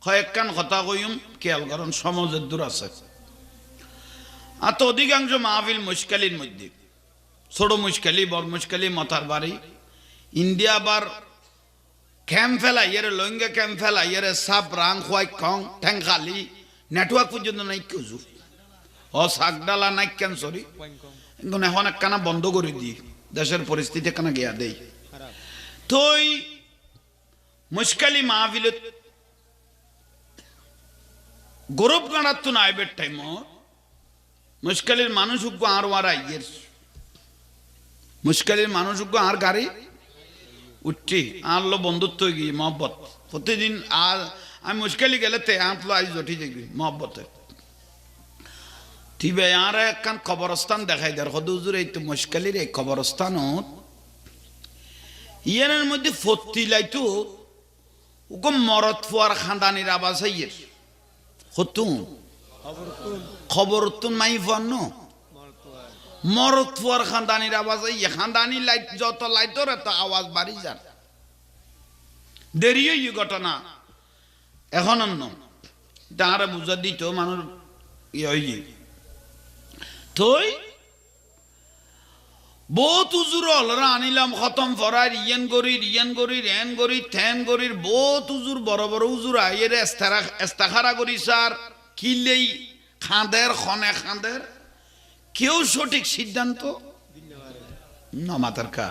কয়েকখান কথা কইম খেয়াল করুন সমাজের দূর আছে আর তো অধিকাংশ মাহফিল মুশকিলের মধ্যে ছোট মুশকিলি বড় মুশকিলি মাথার বাড়ি ইন্ডিয়া আবার ক্যাম্প ফেলা ইয়ের লইঙ্গা ক্যাম্প ফেলা ইয়ের সাপ রাং খোয়াই কং ঠ্যাং খালি নেটওয়ার্ক পর্যন্ত নাই কেউ ও শাকডালা নাই কেন সরি কিন্তু এখন একখানা বন্ধ করে দিই দেশের পরিস্থিতি একখানা গিয়া দেই তোই মুশকিলি মাহফিল গৌরব গাঁড়ার তো নাইবের টাইম মুশকিলের মানুষ আর ওয়ারা ইয়ের মুশকিলের মানুষ আর গাড়ি উঠছি আর লো বন্ধুত্ব গিয়ে মহব্বত প্রতিদিন আর আমি মুশকিলি গেলে তে আঁতলো আজ জটি যাবি মহব্বতে ঠিক আর একখান খবরস্থান দেখাই দেয় হদুজুর এই তো মুশকিলের এই খবরস্থান ইয়ানের মধ্যে ফত্তি লাইতো ওকে মরত ফুয়ার খানদানির আবাস ইয়ের হতুন খবর তুন মাই ফান মরত ফুয়ার খানদানির আওয়াজ এই খানদানি লাইট যত লাইটর এত আওয়াজ বাড়ি যার দেরি এই ঘটনা এখন অন্য তাহারে বুঝা দিত মানুষ ইয়ে থই বহুত উজুর অলরা আনিলাম খতম ফরাই রিয়েন গরি রেন গরি থেন গরির বহুত উজুর বড় বড় উজুর আইয়ের এস্তাখারা করি স্যার কিলেই খাঁদের খনে খাঁদের কেউ সঠিক সিদ্ধান্ত না মাতার কা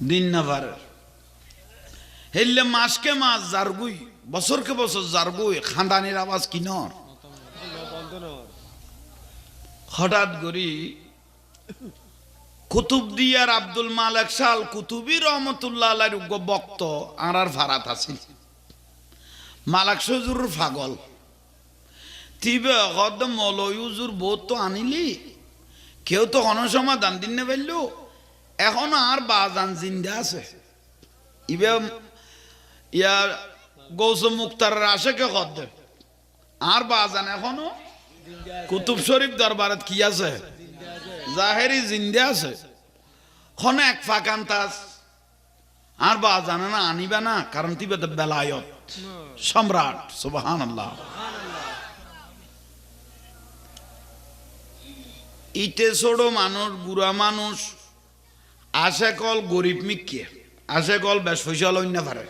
দিন না পারে হেললে মাসকে মাস জারগুই বছরকে বছর জারগুই খানদানির আওয়াজ কিনর হঠাৎ করি কুতুবদিয়ার আব্দুল মালিক শাল কুতুবি রহমতুল্লাহ আলাইহির বক্ত আর ফারাত আছে মালিক সজুর পাগল তিবে গদ মলয়ুজুর বহুত তো আনিলি কেউ তো কোনো সমাধান দিন না পারলো এখন আর বাজান জিন্দা আছে ইবে ইয়া গৌসম মুক্তার আশেকে কদ আর বাজান এখনো কুতুব শরীফ দরবারত কি আছে জাহেরি জিন্দা আছে খনে এক ফাঁকান্তাস আর বাজান না আনিবা না কারণ তিবে তো বেলায়ত সম্রাট সুবহানাল্লাহ ইতে ছোট মানুষ বুড়া মানুষ আসে কল গরিব মিকে আসে কল বেশ পয়সা লই না পারে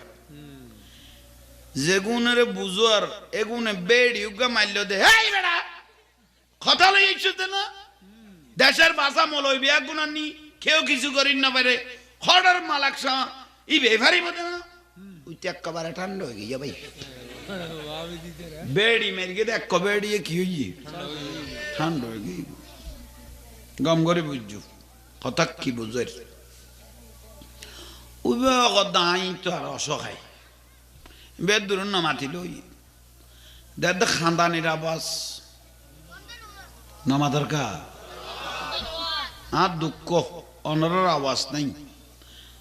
যেগুনের বুঝার এগুনে বেড়ি উগা মারল দে হেই বেড়া কথা লই ইচ্ছতে না দেশের ভাষা মলই বিয়া গুণানি কেউ কিছু করিন না পারে হঠাৎ মালাকসা ই বেভারি বলে না ওই একেবারে ঠান্ডা হয়ে গিয়ে ভাই বেড়ি মেরে গিয়ে দেখ বেড়ি কি হইয়ে ঠান্ডা হয়ে গিয়ে গম করে বুঝছো কথা কি বুঝের দাই তো আর অসহায় বেদ দূর না মাতি লই দেখ খানদানির আবাস নামাদার কা আর দুঃখ অনরার আওয়াজ নাই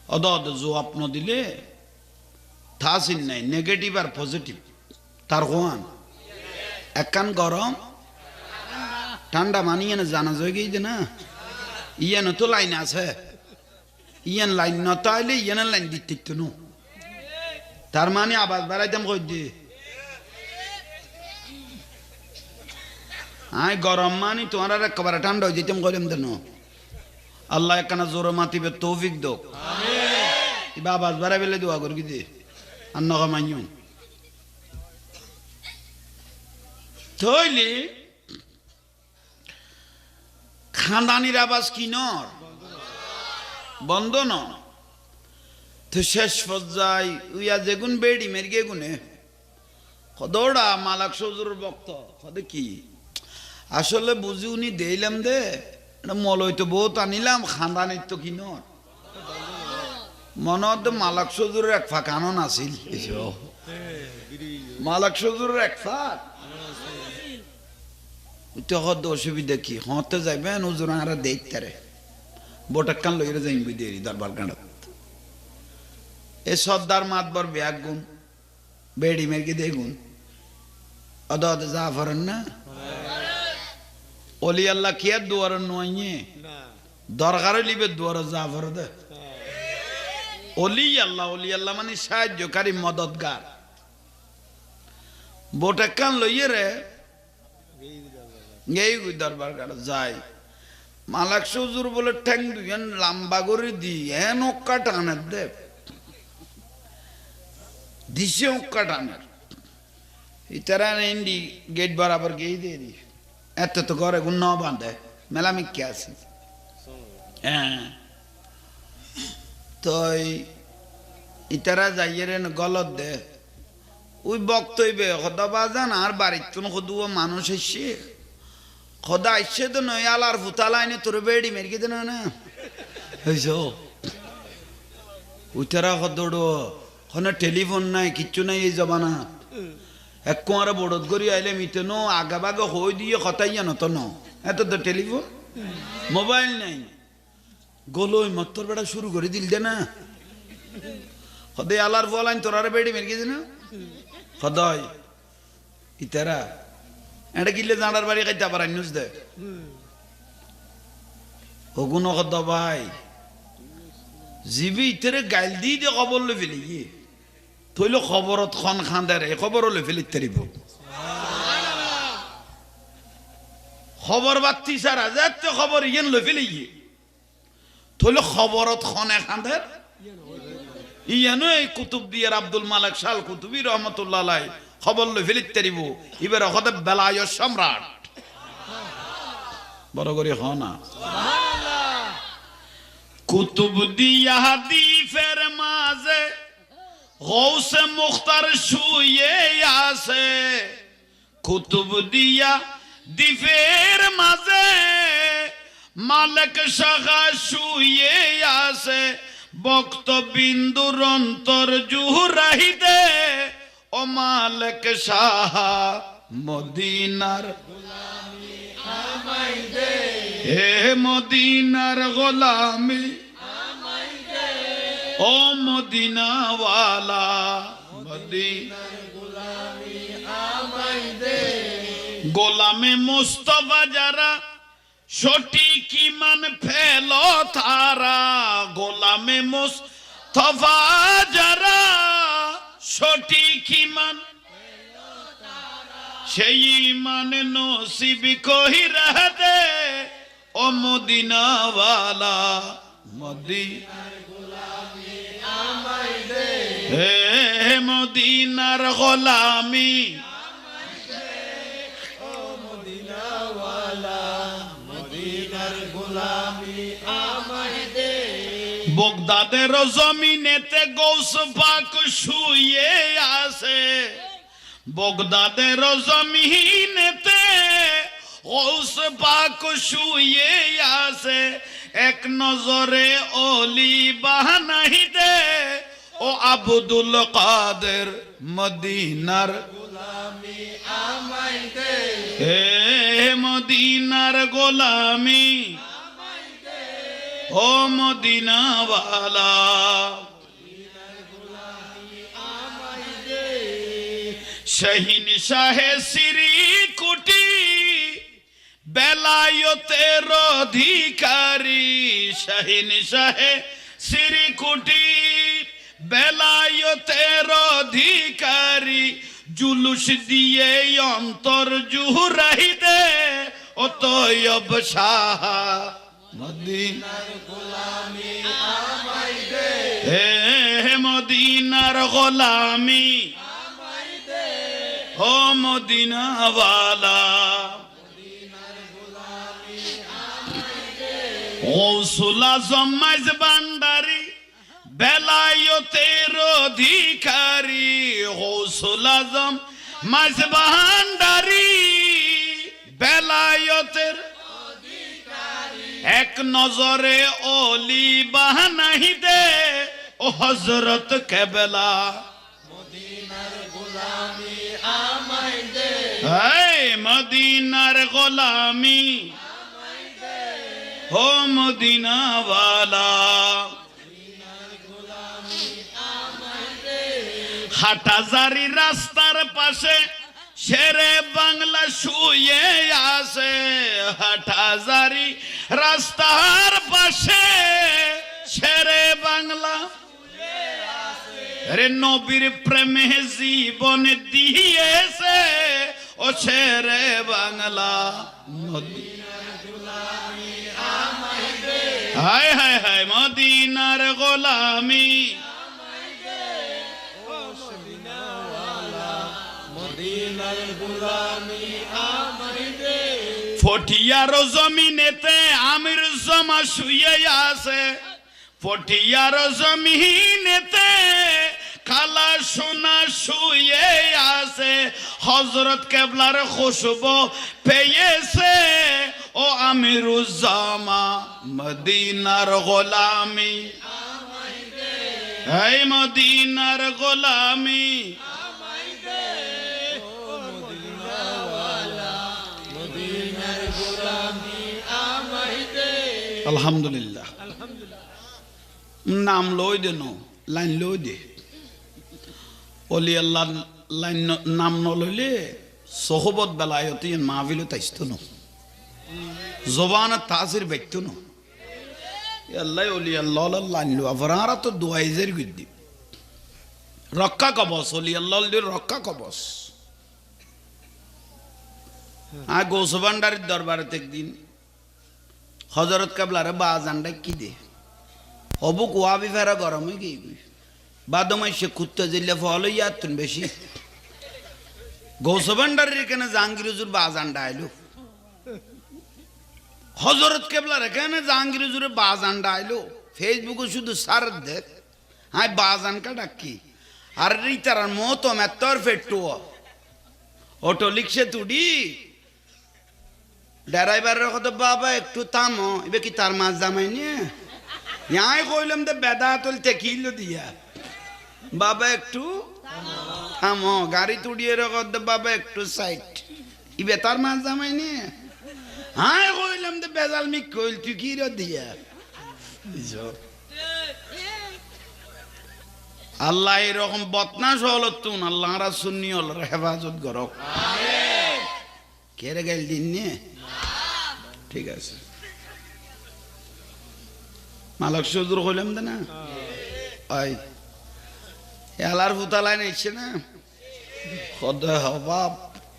অদ জবাব ন দিলে থাসিন নাই নেগেটিভ আর পজিটিভ তার কোয়ান একখান গরম ঠান্ডা মানিয়ে না জানা যায় গিয়ে না ইয়ানো তো লাইন আছে ইয়ান লাইন ন তাইলে ইয়ানের লাইন দিতে নো তার মানে আবাজ বাড়াইতাম কই দি আই গরম মানি তোমার আর একেবারে ঠান্ডা হয়ে যেতাম কইলাম দেন আল্লাহ একখানা জোর মাতিবে তৌফিক দোক বাবাস বাড়া বেলে দোয়া করি দে আর নগা মাইও থইলি খানদানির আবাস কি নর বন্ধ ন তো শেষ পর্যায় উইয়া যেগুন বেড়ি মেরগে গুনে দৌড়া মালাক সজুর বক্ত কদে কি আসলে বুঝি উনি দিলাম দে মলই তো বহুত আনিলাম খানদানির তো কি নর মনত মালাক সজুরের এক ফাঁক আনন আছিল মালাক সজুরের এক ফাঁক হদ অসুবিধা কি হতে যাইবেন ওজন আর দেখতে বোটাক্কান লইরে যাই বুঝি দরবার গাঁড়াত এ সর্দার মাতবর ব্যাগ গুণ বেড়ি মেরকে দেখুন অদ অদ যা ফরেন না অলি আল্লাহ কি আর দুয়ার নয় দরকার লিবে দুয়ার যা ফর দে অলি আল্লাহ মানে সাহায্যকারী মদতগার বোটাক্কান লইয়ে রে এই দরবার গাড়া যায় মালাক সজুর বলে ঠ্যাং দুইন লাম্বা করে দি এন অক্কা টানের দে দিছে অক্কা টানের ইতারা ইন্ডি গেট বরাবর গিয়ে দিয়ে দি এত তো ঘরে গুণ ন বাঁধে মেলামিক কে আছে হ্যাঁ তো ইতারা যাইয়ে রে গলত দে ওই বক্তব্যে খদা বাজান আর বাড়ির তো খদুও মানুষ এসে খদা আসছে তো নয় আলার ফুতালাইনে তোর বেড়ি মেরকি দেন না হয়েছ উতারা খদড়ো খনে টেলিফোন নাই কিচ্ছু নাই এই জবানা এক কোয়ারে বড়দ করি আইলে মিতে নো আগা বাগে হই দিয়ে খতাই জানো তো ন এত তো টেলিফোন মোবাইল নাই গোলই মত্তর বেড়া শুরু করে দিল দে না খদে আলার বলাইন তোরারে বেড়ি মেরকি দে না খদয় ইতারা এটা কিনলে জানার বাড়ি খাইতে পারাই নুস দে ওগুন খদ ভাই জিবি ইতারে গাইল দি দিয়ে খবর লে ফেলি থইল খবরত খন খান্দে রে খবর লে ফেলি তারিব খবর বাত্তি সারা যাতে খবর ইয়েন লে ফেলি থইল খবরত খনে খান্দে ইয়ানো এই কুতুব দিয়ার আব্দুল মালিক শাল কুতুবি রহমতুল্লাহ আলাই খবর লে ফেলি তারিব এবার হতে বেলায় সম্রাট বড় করে হ না কুতুব দিয়া হাদিফের মাঝে গৌসে মুখতার শুয়ে আছে কুতুব দিয়া দিফের মাঝে মালিক শাখা শুয়ে আছে বক্ত বিন্দুর অন্তর জুহরাহিতে ও মালিক শাহা মদিনার গোলামি আমায় দে হে মদিনার গোলামি আমায় দে ও মদিনাওয়ালা মদিনার গোলামি আমায় দে গোলামে মুস্তাফা যারা সঠিক ঈমান ফেলো তারা গোলামে মুস্তাফা যারা সঠিক ঈমান সেই ঈমান নসিব কইরা দে ও মদিনাওয়ালা মদিনার গোলামি আমায় দে হে মদিনার গোলামি আমায় দে ও মদিনাওয়ালা মদিনার গোলামি আমায় দে বগদাদের জমিনেতে গৌস পাক শুয়ে আছে বগদাদের জমিনেতে গৌস পাক শুয়ে আছে এক নজরে ওলি বানাই দে ও আব্দুল কাদের মদিনার গোলামি আমায় দে হে মদিনার গোলামি আমায় দে ও মদিনাওয়ালা মদিনার গোলামি আমায় দে শাহিন শাহে শ্রী কুটি বেলায়তের অধিকারী শাহিন শাহে শ্রী কুটি বেলায়তের অধিকারী জুলুস দিয়ে অন্তর জুহরাই দে ও তৈয়ব শাহ মদিনার গোলামি আমায় দে, হে মদিনার গোলামি আমায় দে, ও মদিনা ওয়ালা মদিনার গোলামি আমায় দে, গৌসুল আজম মাইজ ভান্ডারী বেলায়েতের অধিকারী, গৌসুল আজম মাইজ ভান্ডারী বেলায়েতের অধিকারী, এক নজরে ওলি বানাই দে, ও হযরত কেবলা মদিনার গোলামি আমায় দে, হে মদিনার গোলামি আমায় দে, ও মদিনা ওয়ালা মদিনার গোলামি আমায় দে, হাটহাজারী রাস্তার পাশে শেরে বাংলা শুয়ে আছে, হাটহাজারী রাস্তার পাশে শেরে বাংলা শুয়ে আছে, রে নবীর প্রেমে জীবন দিয়েছে, ও শেরে বাংলা মদিনার গোলামি আমায় দে, হায় হায় হায় মদিনার গোলামি আমায় দে, ও মদিনা ওয়ালা মদিনার গোলামি আমায় দে, ফটিয়ার জমিনেতে আমির জমা শুয়ে আছে, ফটিয়ার জমিনেতে কালা সোনা শুয়ে আছে, হযরত কেবলার খুশবু পেয়েছে, ও আমিরুজ্জামা মদিনার গোলামি আমায় দে, এই মদিনার গোলামি আমায় দে, ও মদিনা ওয়ালা মদিনার গোলামি আমায় দে। আলহামদুলিল্লাহ নাম লই দেন লাইন লই দে, অলি আল্লাহ লাইন নাম নলইলে সোহবত বেলায়তি মাহফিল তাইস্ত ন জবান তাসির ব্যক্ত ন আল্লাহ অলি আল্লাহ লাইন লো আফরারা তো দুয়াইজের গুদ্দি রক্ষা কবচ, অলি আল্লাহ রক্ষা কবচ। গৌস ভান্ডারীর দরবারে একদিন হযরত কেবলারে বাজানটা কি দে অবুক ওয়াবি ফেরা গরমে গিয়ে বাদমাই সে কুত্তা জিল্লে ফল ইয়াতুন বেশি গৌস ভান্ডারীর এখানে জাহাঙ্গীর হুজুর বাজানটা আইলো, হযরত কেবলার এখানে জাহাঙ্গীর হুজুরের বাজানটা আইলো, ফেসবুকে শুধু সার দেখ হাই বাজান কা ডাকি আর রিতার মত মেত্তর ফেট্টু অটো লিখছে তুডি ড্রাইভারের কথা বাবা একটু থামো, এবার কি তার মাছ জামাই নিয়ে ইয়াই কইলাম দে বেদা তুলতে কিলো দিয়া বাবা একটু থামো, গাড়ি তুড়িয়ে রেখো বাবা একটু সাইড, ইবে তার মাছ জামাই নিয়ে হাই কইলাম দে বেজাল মি কইল তুই কি রে দিয়া। আল্লাহ এরকম বদনাশ হলো তুন আল্লাহ সুন্নি হল হেফাজত করক, কেড়ে গেল দিন নিয়ে ঠিক আছে মালক সজুর কইলাম দে না ওই এলার ফুতালাই নাইছে না খদয় হবাব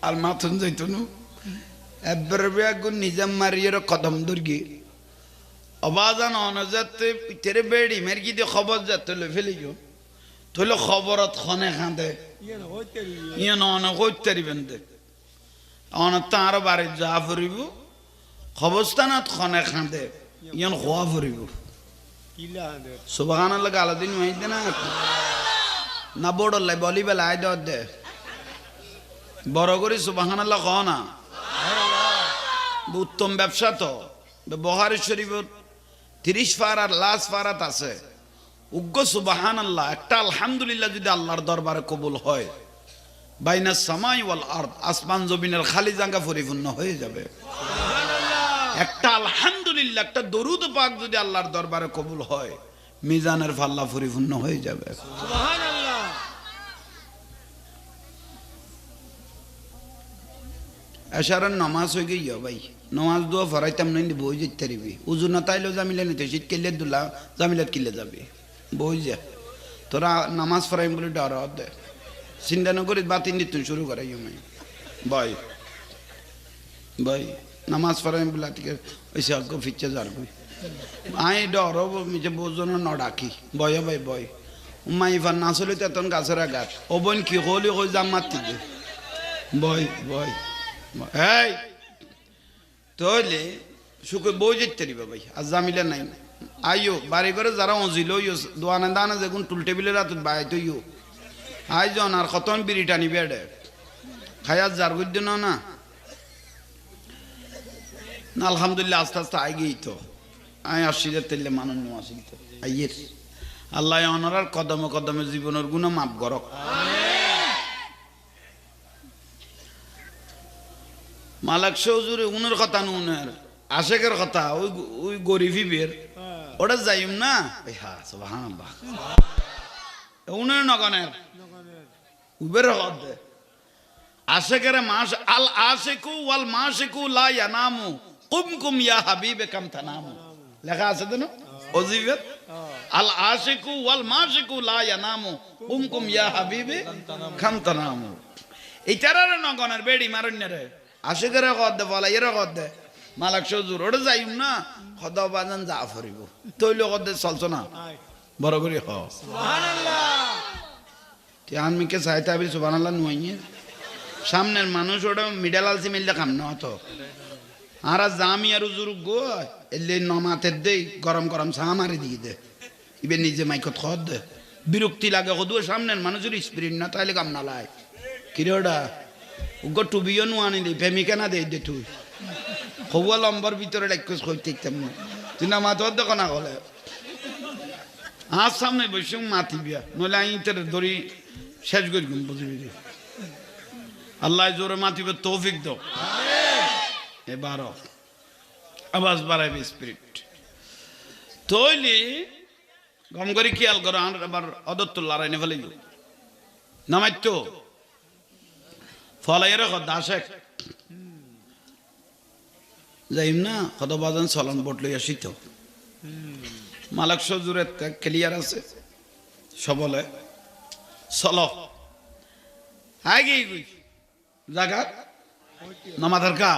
আর মাথুন যাইতনু এবার বেগুন নিজাম মারিয়ে কদম দুর্গি অবাজান অনজাতে তেরে বেড়ি মেরগি দিয়ে খবর যাতে লে ফেলিছ থইলে খবরত খনে খাঁদে ইয়ান অনেক হইতে পারিবেন দে অনেক তাঁর বাড়ি যা ফুরিব খবরস্থানত খনে খাঁদে ইয়ান খোয়া ফুরিব সুবহানাল্লাহ গালাদিন হইতে না না বড় লাই বলি বেলা আয় দে বড় করে সুবহানাল্লাহ কও না, উত্তম ব্যবসা তো বুখারী শরীফ 30 পারার লাস্ট পারাত আছে উগ্র সুবহানাল্লাহ একটা আলহামদুলিল্লাহ যদি আল্লাহর দরবারে কবুল হয় বাইনাস সামাই ওয়াল আরদ আসমান জমিনের খালি জায়গা পরিপূর্ণ হয়ে যাবে। একটা আলহামদুলিল্লাহ একটা দরুদ পাক যদি আল্লাহর দরবারে কবুল হয় মিজানের পাল্লা পরিপূর্ণ হয়ে যাবে। সুবহানাল্লাহ। এশারার নামাজ হয়ে গিয়ে ভাই নামাজ দোয়া ফরাইতাম নাই বই যেতে পারবি উজু না তাইলেও জামিলে নিতে শীত কেলে দুলা জামিলাত কিলে যাবি বই যা তোরা নামাজ ফরাইম বলে ডর দে চিন্তা নকরি বাতিল নিত শুরু করাই ভাই ভাই নামাজ ফরাইম বলে থেকে ওইসে অজ্ঞ ফিচ্ছে যার আই ডর মিছে বোঝন ন ডাকি বয় ভাই বয় মাই ফান না চলে তেতন গাছের গাছ ও বোন কি হলি হই জাম মাতি দে বয় বয় এই তাহলে সুখে বই যেতে দিবা ভাই আর জামিলে নাই আইও বাড়ি করে যারা অজিল দোয়ানে দানে যেগুন টুল টেবিলের রাত বাই তৈও আই জন আর কতন বিড়ি টানি বেড়ে খায়াত যার গুদ্দ না আলহামদুলিল্লাহ আস্তে আস্তে আই গেই তো আই আসছি যে তেলে মানুষ নিয়ে আসি তো আইয়ের আল্লাহ অনার কদমে কদমে জীবনের গুণ মাপ করক মালাক সৌজুরে উনের কথা নুনের আশেকের কথা ওই ওই গরিবি বের ওটা যাইম না হ্যাঁ সুবহানাল্লাহ উনের নগনের উবের হদ আশেকের মাস আল আশিকু ওয়াল মাশিকু লা ইয়ানামু কুম কুম ইয়া হাবিবে কাম তানামু লেখা আছে তো না ওজিফত আল আশিকু ওয়াল মাশিকু লা ইয়ানামু কুম কুম ইয়া হাবিবে কাম তানামু এইটারে নগনের বেড়ি মারন্যরে আশেকের কদ বলা এর কদ মালাক সজুর ওটা যাইম না খদা বাজান যা ফরিব তৈল কদ চলছ না বড় করে হ সুবহানাল্লাহ আনমিকে চাইতে আবি সুবহানাল্লাহ নুয়াইয়ে সামনের মানুষ ওটা মিডাল আলসি মিললে কাম না তো আর জামি আর উজুর গো এলে নমাতের দেই গরম গরম চা মারি দিয়ে দে ইবে নিজে মাইকত খদ দে বিরক্তি লাগে কদু সামনের মানুষের স্পিরিট না তাইলে কাম না লাই কিরে ওটা উগো টুবিও নুয়ানিলি প্রেমিকা না দে দে তুই হওয়া লম্বর ভিতরে ডাক্কুস কইতে তেমন তুই না মাতর দেখো না বলে আর সামনে বসে মাতি বিয়া নইলে আই তোর দড়ি শেষ করি গুণ বুঝবি আল্লাহ জোরে মাতিবে তৌফিক দাও এবার আওয়াজ বাড়াইবে স্পিরিট তৈলি গম করে খেয়াল করো আবার অদত্তুল্লাহ রাইনে ফেলে নামাইত ফলাই রেখো দাসেক যাইম না কত বাজান চলন বোট লইয়া শীত মালাক সজুরের ক্লিয়ার আছে সবলে চল আগে জায়গা নামাধার কা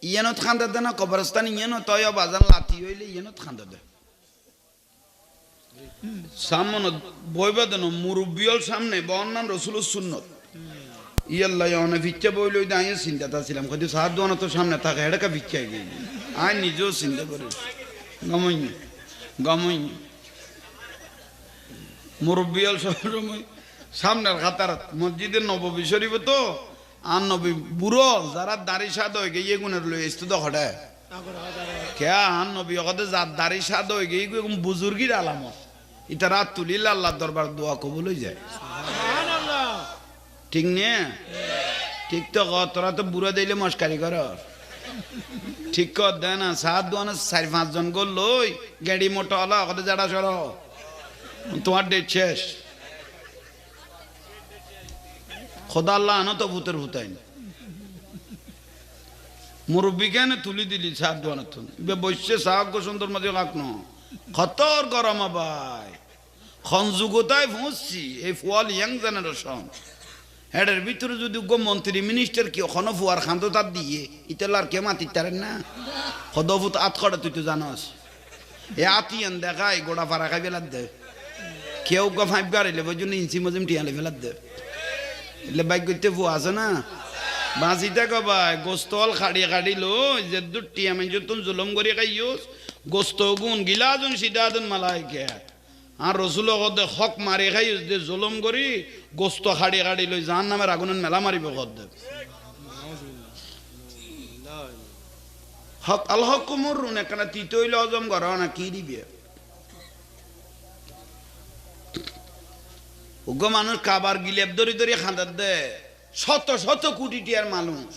ইয়ানত খান্দা দে না কবরস্থান ইয়ানো তয় বাজান লাতি হইলে ইয়ানত খান্দা দে সামনে বইবা দেন মুরব্বিয়ল সামনে বন্নান রসুলের সুন্নত ইয়াল্লাহ অনেক ভিচ্ছা বইলে ওই দাঁড়িয়ে চিন্তাটা ছিলাম কিন্তু সার দোয়ানো তো সামনে থাকে হেডাকা ভিক্ষায় গেই আয় নিজেও চিন্তা করি গমই গমই মুরব্বিয়ল সময় সামনের খাতার মসজিদের নববী শরীফ তো আর নবী বুড়ো যারা দাড়ি সাদ হয়ে গিয়ে গুণের লই আসতো তো হঠাৎ কে আর নবী ওখানে যার দাড়ি সাদ হয়ে গিয়ে বুজুর্গির আলামত এটা রাত তুলিল আল্লাহ দরবার দোয়া কবুল হয়ে যায় ঠিক নে ঠিক তো তোরা তো বুড়ো দিলে মস্কারি কর ঠিক কর দেয় না সাত দোয়ানো 4-5 জন গোল লই গাড়ি মোটা হলো ওখানে যারা সর তোমার ডেট শেষ খোদা আল্লাহ আনো তো ভূতের ভূতাইন মুরব্বী কেন তুলি দিলি সাত দোয়ানো বসছে সাহায্য সুন্দর মাঝে লাখনো খতর গরম ভাই খনযুগতায় পৌঁছছি এই ফুয়াল ইয়াং জেনারেশন হেডের ভিতরে যদি গো মন্ত্রী মিনিস্টার কি ওখানে ফুয়ার খান্ত তার দিয়ে ইতালার কে মাতি তারেন না খদফুত আত খড়ে তুই তো জানস এ আতিয়ান দেখাই গোড়া ফাড়া খাই বেলার দে কেউ গো ফাইভ গাড়িলে ওই জন্য ইঞ্চি মজিম টিয়ালে ফেলার দে এলে বাইক করতে ফুয়া আছে না বাঁচিতে কবাই গোস্তল খাড়ি লো যে দূর টিয়ামে যতন জুলম করি খাইয়স গোস্ত গুণ গিলাজন সিদাদন মালাই কে আর রসুল হক মারি খাইয়স যে জুলম করি গোস্ত খাড়ি লই জান নামের আগুনের মেলা মারিব কদ হক আল হক কুমুর এখানে তিতইল হজম কর না কি দিবে উগ্র মানুষ কাবার গিলেপ দরি খাঁদার দে শত শত কোটি টিয়ার মানুষ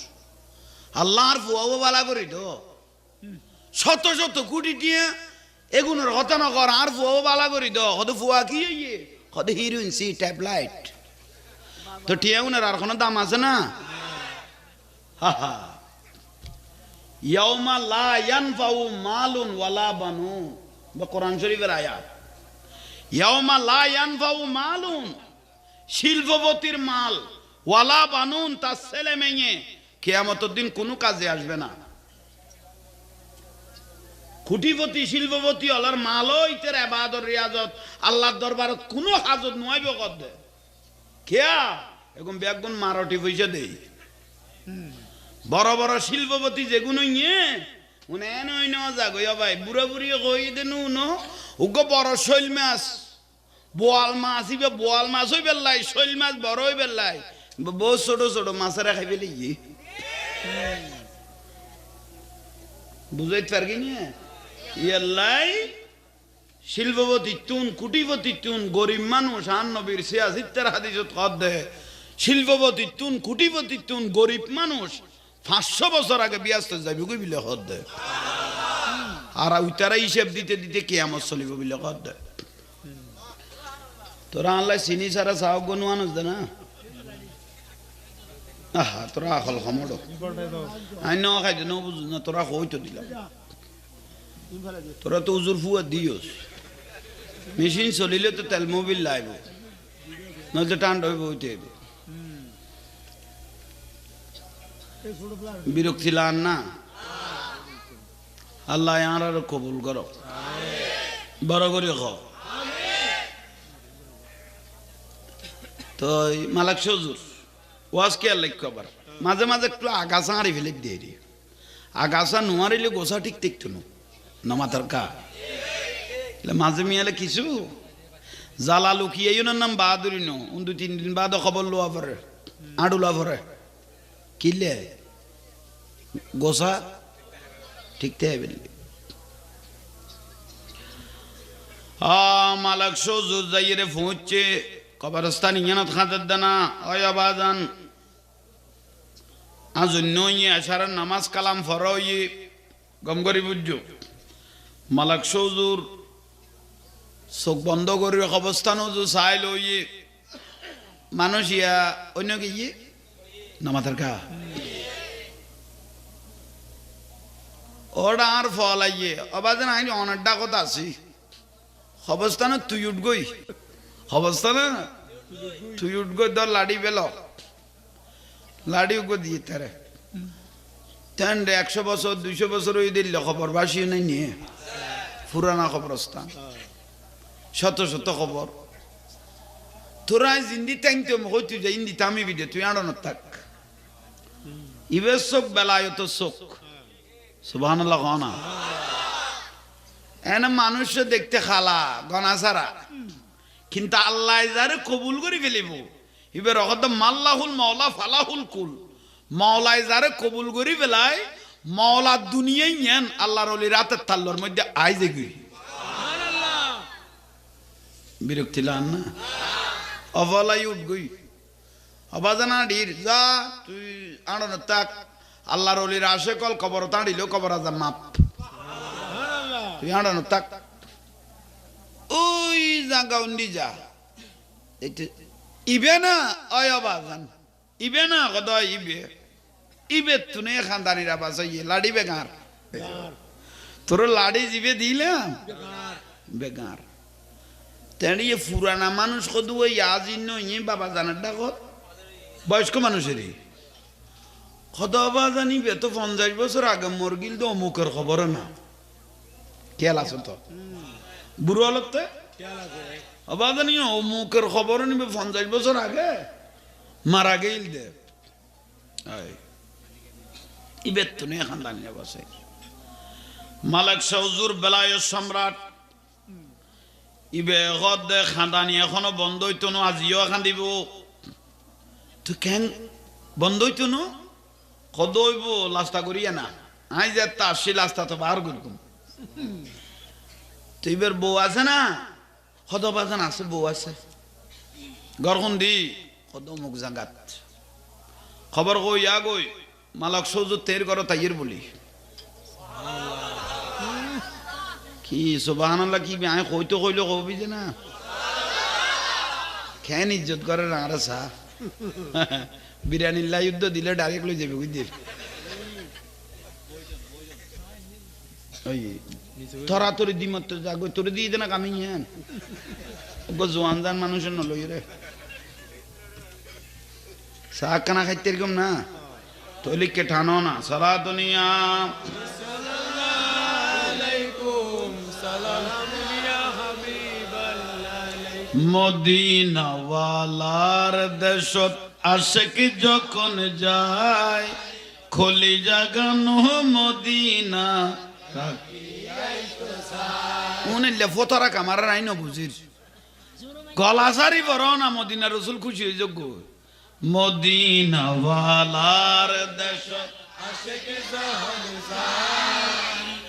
আল্লাহর ফুয়াবো বালা করি তো শত শত কোটি টিয়া এগুনের কথা না কর আর ফুয়াবো বালা করি তো কত ফুয়া কি কত হিরোইন সি ট্যাবলাইট তো টিয়া উনার আর কোনো দাম আছে না হা হা ইয়াউমা লা ইয়ানফাউ মালুন ওয়ালা বানুন বা কোরআন শরীফের আয়াত ইয়াউমা লা ইয়ানফাউ মালুন শিল্পপতির মাল ওয়ালা বানুন তার ছেলে মেয়ে কিয়ামতের দিন কোনো কাজে আসবে না খুঁটিপতি শিল্পপতি হলার মালও ইতের এবাদত রিয়াজত আল্লাহর দরবারত কোনো হাজত নয় বকত দে খেয়া এরকম ব্যাগুন মারটি পয়সা দেই বড় বড় শিল্পপতি যেগুলো নিয়ে উনি এনে ওই নেওয়া যাক ভাই বুড়া বুড়ি কই দেন উগো বড় শৈল মাছ বোয়াল মাছ ইবে বোয়াল মাছ হই বেল্লাই শৈল মাছ বড় হই বেল্লাই বহু ছোট ছোট মাছেরা খাইবে লিগি বুঝাইতে পারবি না ইয়াল্লাই শিল্পপতি তুন কুটিপতি তুন গরিব মানুষ আন নবীর সিয়াসিত্তের হাদিসত কদ দে শিল্পপতি তুন কুটিপতি তুন গরিব মানুষ 500 বছর আগে বিয়াস্ত যাবি কই বিলে কদ দে আর উতারা হিসাব দিতে দিতে কিয়ামত চলিব বিলে কদ দে তোরা আল্লাহ চিনি সারা চাওক গনুয়ানস দে না আহা তোরা আখল খমড় আই ন খাইতে ন বুঝ না তোরা কইতো দিলাম তোরা তো উজুর ফুয়া দিওস মেশিন চলিলে তো তেল মোবিল লাইব নয়তো টান্ড হইব হইতে হইব বিরক্তি লান না আল্লাহ আর আর কবুল করো বড় করে খ তো মালাক সজুর ওয়াজ কে লক্ষ্য আবার মাঝে মাঝে একটু আগাছা হারি ফেলে দিয়ে দিই আগাছা নোয়ারিলে গোসা ঠিক দেখতো নমাতার কা মাঝে মিয়ালে কিছু জ্বালা লুকিয়ে নাম বাহাদুরি নো 2-3 দিন বাদ খবর লোয়া পরে আডুলা পরে কিলে গোসা ঠিকতে হবে মালাক সজুর যাইয়ে পৌঁছছে কবরস্থান ইয়ানত খাদের দানা অয় আবাজান আজ নয় আশার নামাজ কালাম ফরই গম করি বুঝছো মালাক সজুর চোখ বন্ধ করি অবস্থান চাই লই মানুষ ইয়া অন্য কি নামাজের কা ওটা আর ফল আইয়ে অবাজান আইনি অনেক ডাকত আছি অবস্থান তুই উঠ গই অবস্থানে তুই উঠ গই ধর লাড়ি বেল লাড়ি উগো দিয়ে তারে তেন 100 বছর 200 বছর ওই দিল খবর বাসি নাই নিয়ে পুরানা খবরস্থান শত শত খবর তোরা জিন্দি টাইমতে হই তুই যে ইন্দি তামি বিদে তুই আড়ন থাক ইবে চোখ বেলায়ত চোখ সুবহানাল্লাহ গনা এনে মানুষ দেখতে খালা গনা ছাড়া কিন্তু আল্লাহ যারে কবুল করে ফেলিব ইবে রকত মাল্লাহুল মাওলা ফালাহুল কুল মাওলাই যারে কবুল করে ফেলায় মাওলা দুনিয়ায় নেন আল্লাহর ওলি রাতের তাল্লোর মধ্যে আইজে গই বিরক্তি লান না অবলাই উঠ গই অবাজানা ডির যা তুই আড়ন তাক আল্লাহর ওলির আসে কল কবর তাড়িল কবর আজা মাপ তুই আড়ন তাক ওই জাগা উন্ডি যা ইবে না অয় অবাজান ইবে না কদ ইবে ইবে তুনে খানদানিরা বাসাইয়ে লাড়ি বেগার তোর লাড়ি জিবে দিলাম বেগার তেড়িয়ে পুরানা মানুষ কদু ওই আজিন নই বাবা জানার ডাকত বয়স্ক মানুষেরই কত বাবা জানিবে তো 50 বছর আগে মরগিল তো অমুকের খবর না খেয়াল আছে তো বুড়ো হলতে বাবা জানি অমুকের খবর নিবে 50 বছর আগে মারা গেল দে ইবেত তো নেই খানদানিয়া বসে মালিক সজুর বেলায় সম্রাট ইবে গদ খানদানি এখনো বন্ধ হইতো না আজিও খান দিব তো কেন বন্ধ হইতো না কদ হইব লাস্তা করিয়া না আই যে তা আসি লাস্তা তো বার করকুম তো এবার বউ আছে না কদ বাজান আছে বউ আছে গরখন দি কদ মুখ জাগাত খবর কই ইয়া গই মালক সজুর তের করো তাইয়ের বলি কি সুবহানাল্লাহ কি আয় কইতো কইলো কবি যে না কেন ইজ্জত করে না আর সা বিরিয়ানির যুদ্ধ দিলে ডাইরেক্ট লই যাবে বুঝলি ওই তোরা তোর দিমত যাগো তোর দিয়ে দে না কামি হ্যাঁ গো জোয়ান জান মানুষের নলই রে চা কানা খাইতে এরকম না তৈলিককে ঠানো না সালা দুনিয়া মদিনাওয়ালার দেশত আশেক যখন যায় খলি জাগানো মদিনা উনিলে ফতরা কামার নাই ন বুঝির গলাসারি বড় না মদিনা রসুল খুশি হয়ে যোগ্য মদিনাওয়ালার দেশত আশেক যখন যায়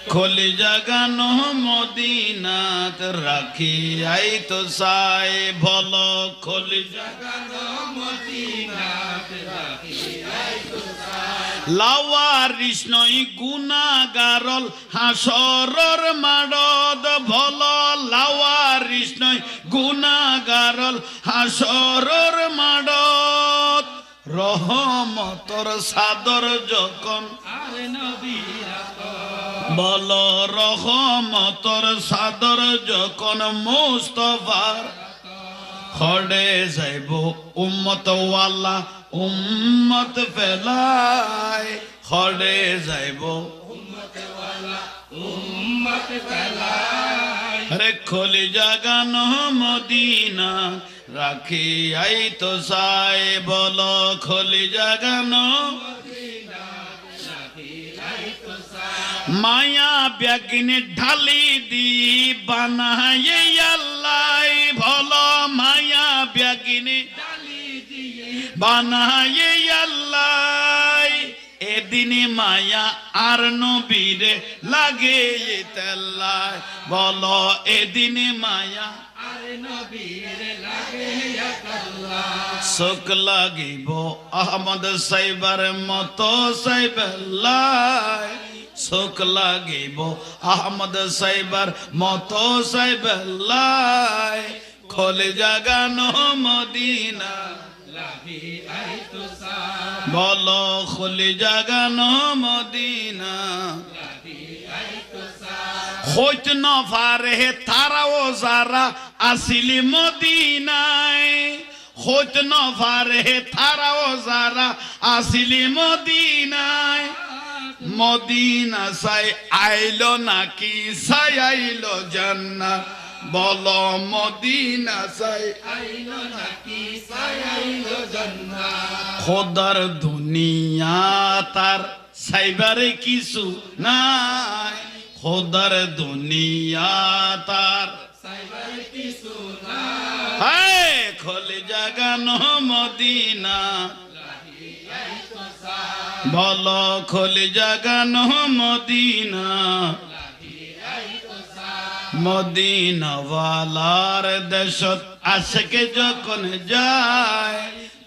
খলি জাগানো মদিনাত রাখি আই তো সাই ভলো খলি জাগানো মদিনাত রাখি আই তো সাই লাওয়ারিস নই গুনাহগারল হাসরর মাডদ ভলো লাওয়ারিস নই গুনাহগারল হাসরর মাডদ রহমতর সাদর যখন আরে নবী বল রহমতর সাদর যখন মুস্তফার খড়ে যাইব উম্মত ওয়ালা উম্মত ফেলায় খড়ে যাইব উম্মত ওয়ালা উম্মত ফেলায় রে খলি জাগানো মদিনা রাখি আই তো সাই বল খলি জাগানো মায়া ব্যাগিনে ঢালি দি বানায় আল্লাহ ভলো মায়া ব্যাগিনে ঢালি দি বানায় আল্লাহ এদিনে মায়া আর নবীরে লাগে তেল্লায় বলো এদিনে মায়া আর নবীরে লাগে শোক লাগিব আহমদ সাইবার মতো সাইবাল্লাহ শোক লাগিব আহমদ সাইবার মতো সাইবাল্লাহ খোলে জাগানো মদিনা লাগি আই তো সাই বলো খোলে জাগানো মদিনা লাগি আই তো সাই হইত না পারে তারাও যারা আসিলি মদিনায় হইত না পারে তারাও যারা আসিলি মদিনায় মদিনা সাই আইলো নাকি সাই আইলো জান্নাত বলো মদিনা সাই আইলো নাকি সাই আইলো জান্নাত খোদার দুনিয়া তার সাইবারে কিছু নাই খোদার দুনিয়া তার সাইবারে কিছু নাই হায় খোলে জাগানো মদিনা বলো খোলে জাগানো মদিনা মদিনাওয়ালার দেশত আশেকে যখন যায়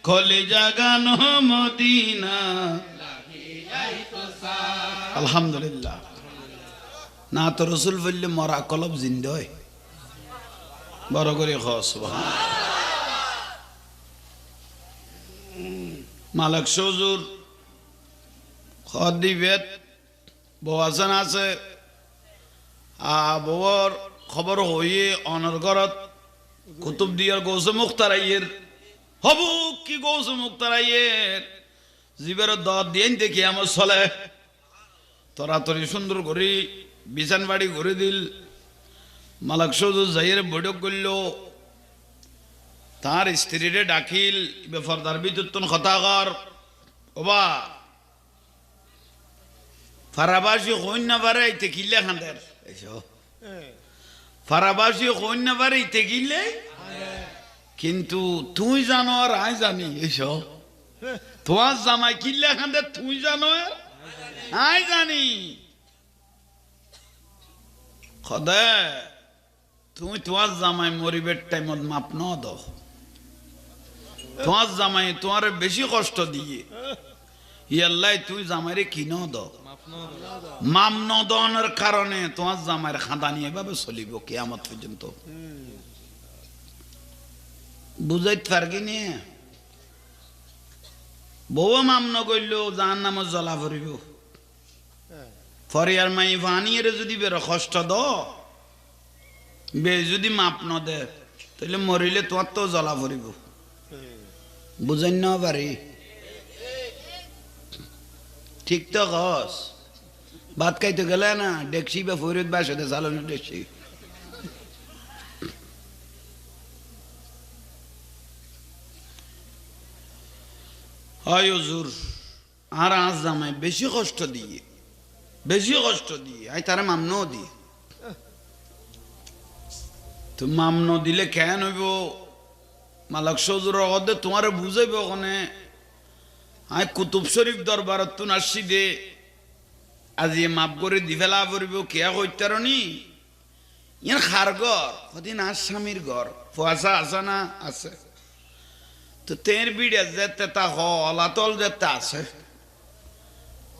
খোলে জাগানো মদিনা আলহামদুলিল্লাহ না তো রসুল বললে মরা কলব জিন্দ হয় বড় করে খস মালক সজুর খদিবেত বহাসান আছে বউর খবর হইয়ে অনর্গরত কুতুব দিয়ার গৌসে মুখতারাইয়ের হবু কি গৌসে মুখতারাইয়ের জীবের দর দিয়ে দেখি আমার চলে তরাতরি সুন্দর করে বিছান বাড়ি ঘুরে দিল মালক সজুর যাইয়ের বৈঠক করল তার স্ত্রীরে ডাকিল বেফরদার বিদ্যুৎ কথা কর ওবা ফারাবাসী হইন না পারে ইতে কিলে খান্দের ফারাবাসী হইন না পারে ইতে কিলে কিন্তু তুই জানো আর আই জানি এসো তোমার জামাই কিলে খান্দে তুই জানো আই জানি খদে তুমি তোমার জামাই মরিবের টাইমত মাপ ন দাও তোমার জামাই তোমার বেশি কষ্ট দিয়ে ইয়াল্লাই তুই জামাইরে কিনো দাও মাম ন দনের কারণে তোমার জামাইয়ের খাঁদানি এভাবে চলিব কিয়ামত পর্যন্ত বুঝাইতে পারবি নি বউ মাম ন করল যার নাম জ্বলা ভরিব ফরিয়ার মাই ভানিয়ে যদি বেরো কষ্ট দ বে যদি মাপ ন দে তাহলে মরিলে তোমার তো জ্বলা ভরিব বুঝাই না পারি ঠিক তো কস ভাত খাইতে গেলে না ডেকসি বা ফরিদ বাসে চালানো ডেকসি হয় হুজুর আর আজ জামাই বেশি কষ্ট দিয়ে আই তারা মামনো দিয়ে তো মামনো দিলে কেন হইব মালাক সজুর অগদে তোমারে বুঝাইব ওখানে আই কুতুব শরীফ দরবারত তুন আসছি দে আজি মাপ করে দি ফেলা পড়িব কেয়া কইতারনি ইয়ার খার ঘর কদিন আর স্বামীর ঘর ফুয়াশা আছে না আছে তো তের বিড়ে যেতে তা হলাতল যেতে আছে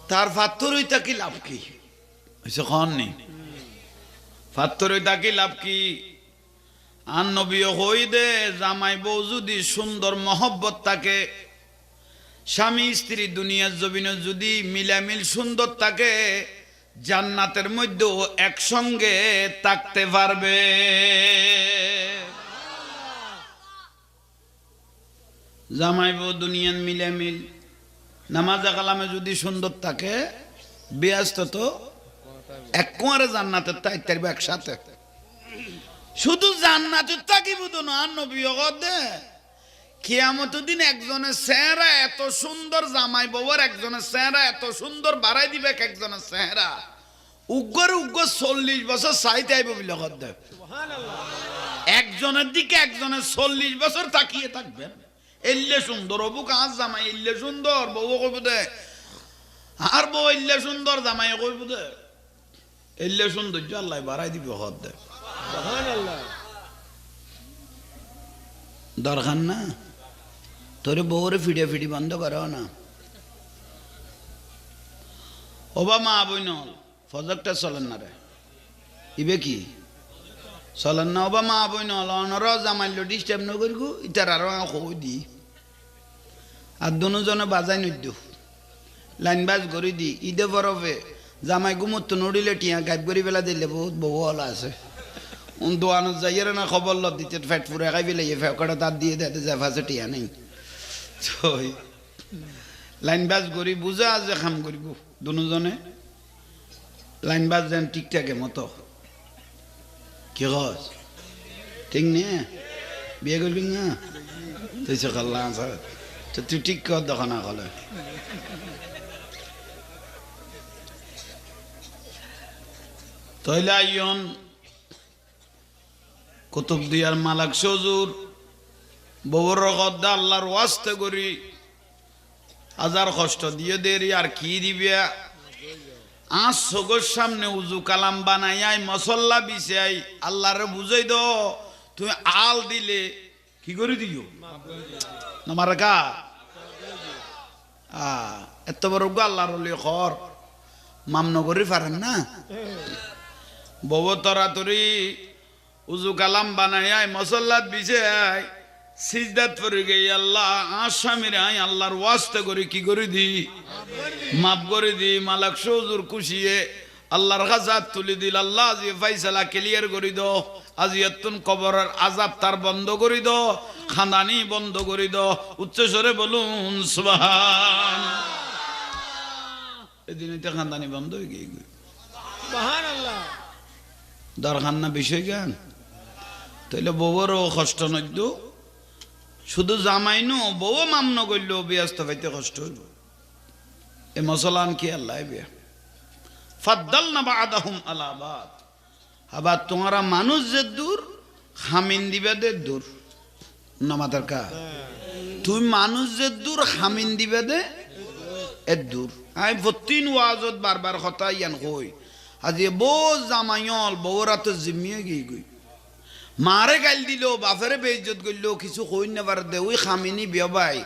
তার ফাত্তরই তাকি লাভ কি খন নেই ফাত্তরই তাকি লাভ কি আর নবীও হই দে জামাই বউ যদি সুন্দর মহব্বত থাকে স্বামী স্ত্রী দুনিয়ার জমিনে যদি মিলামিল সুন্দর থাকে জান্নাতের মধ্যেও একসঙ্গে থাকতে পারবে জামাই বউ দুনিয়ার মিলামিল নামাজ কালামে যদি সুন্দর থাকে ব্যস্ত তো এক কুয়ারে জান্নাতের তাইতারবে একসাথে শুধু জান্নাতের তাকি বুধ না নবী দে কিয়ামতের দিন একজনের চেহারা এত সুন্দর জামাই বউর একজনের চেহারা এত সুন্দর বাড়াই দিবে একজনের চেহারা উগ্র 40 বছর চাইতে আইব বলে দে একজনের দিকে একজনের 40 বছর তাকিয়ে থাকবেন এল্লে সুন্দর অবু কাজ জামাই এল্লে সুন্দর বউ কইব দে আর বউ এল্লে সুন্দর জামাই কইব দে এল্লে সৌন্দর্য আল্লাহ বাড়াই দিবে হদ দে দরকার না তোরে বউরে ফিডে ফিডি বন্ধ করো না ওবা মা বইন ফজরটা চলেন না রে ইবে কি চলেন না ওবা মা বইন অনর জামাইল ডিস্টার্ব নকরি গো ইটার আরো কই দি আর দুজনে বাজাই নদ্য লাইন বাজ করে দি ঈদে বরফে জামাই গুমত নড়িলে টিয়া গাইব করি বেলা দিলে বহুত বউ হলা আছে দোয়ানত যাইয়ের না খবর লত দিতে ফ্যাট ফুরে খাই পেলে ফেকটা তার দিয়ে দেয় জাফাছে টিয়া নেই লাইন বাজ করি বুঝা যে খাম করিব দুজনে লাইন বাজ যেন ঠিকঠাকে মতো কি কস ঠিক নে বিয়ে করবি না তুই সকাল তো তুই ঠিক কর দেখো না কলে তইলে আইয়ন কুতুব দিয়ার মালাক সজুর বউর রগদ্দা আল্লাহর ওয়াস্তে করি হাজার কষ্ট দিয়ে দেরি আর কি দিবে আজ চোখের সামনে উজু কালাম বানাই মশল্লা বিছাই আল্লাহরে বুঝাই দো তুমি আল দিলে কি করে দিও আমার গা এত বড় আল্লাহর খর মামন করি পারেন না বউ তরাতরি উজু কালাম বানাই মশল্লাত বিছাই সিজদাত পড়ে গই আল্লাহ আসামিরে আই আল্লাহর ওয়াস্তে করে কি করে দি মাফ করে দি মালাক সজুর খুশিয়ে আল্লাহর গাজাত তুলি দিল আল্লাহ আজি ফয়সালা ক্লিয়ার করে দাও আজি এতন কবরের আযাব তার বন্ধ করে দাও খানদানি বন্ধ করে দাও উচ্চ স্বরে বলুন সুবহান এদিনতে খানদানি বন্ধ হয়ে গই সুবহানাল্লাহ দরকার না বিষয় জ্ঞান তাইলে বউরও কষ্ট নদ্য শুধু জামাই নো বউ মামন করলেও ব্যস্ত পাইতে কষ্ট হইব এ মসলান কি আল্লাহ বিয়া ফাদ্দালনা বা'দাহুম আলা বাদ আবার তোমারা মানুষ যে দূর খামিন দিবে দে দূর না মাতার কা তুই মানুষ যে দূর খামিন দিবে দে এ দূর আই বতিন ওয়াজত বারবার কথা ইয়ান কই আজি বউ জামাইল বউরা তো জিম্মিয়ে গই মারে গাইল দিল বাপেরে বেইজ্জত করলো কিছু কই না পারে দে ওই খামিনি বিয়বাই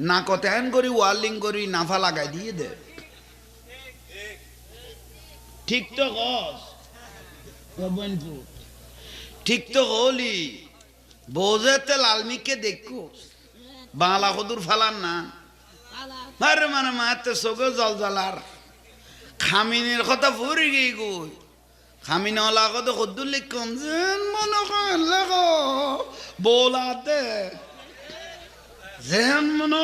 না কতেন করি ওয়ার্লিং করি নাফা লাগাই দিয়ে দে ঠিক তো কস ঠিক তো হলি বউজেতে লালমিকে দেখো বাংলা কদুর ফালান না আরে মানে মাতে সগো জল জ্বালার খামিনের কথা ফুরি গই গই খামিন ওলা কত খুদ্দুর লিখুন যেন মনে করেন লেখো বলাতে যেন মনে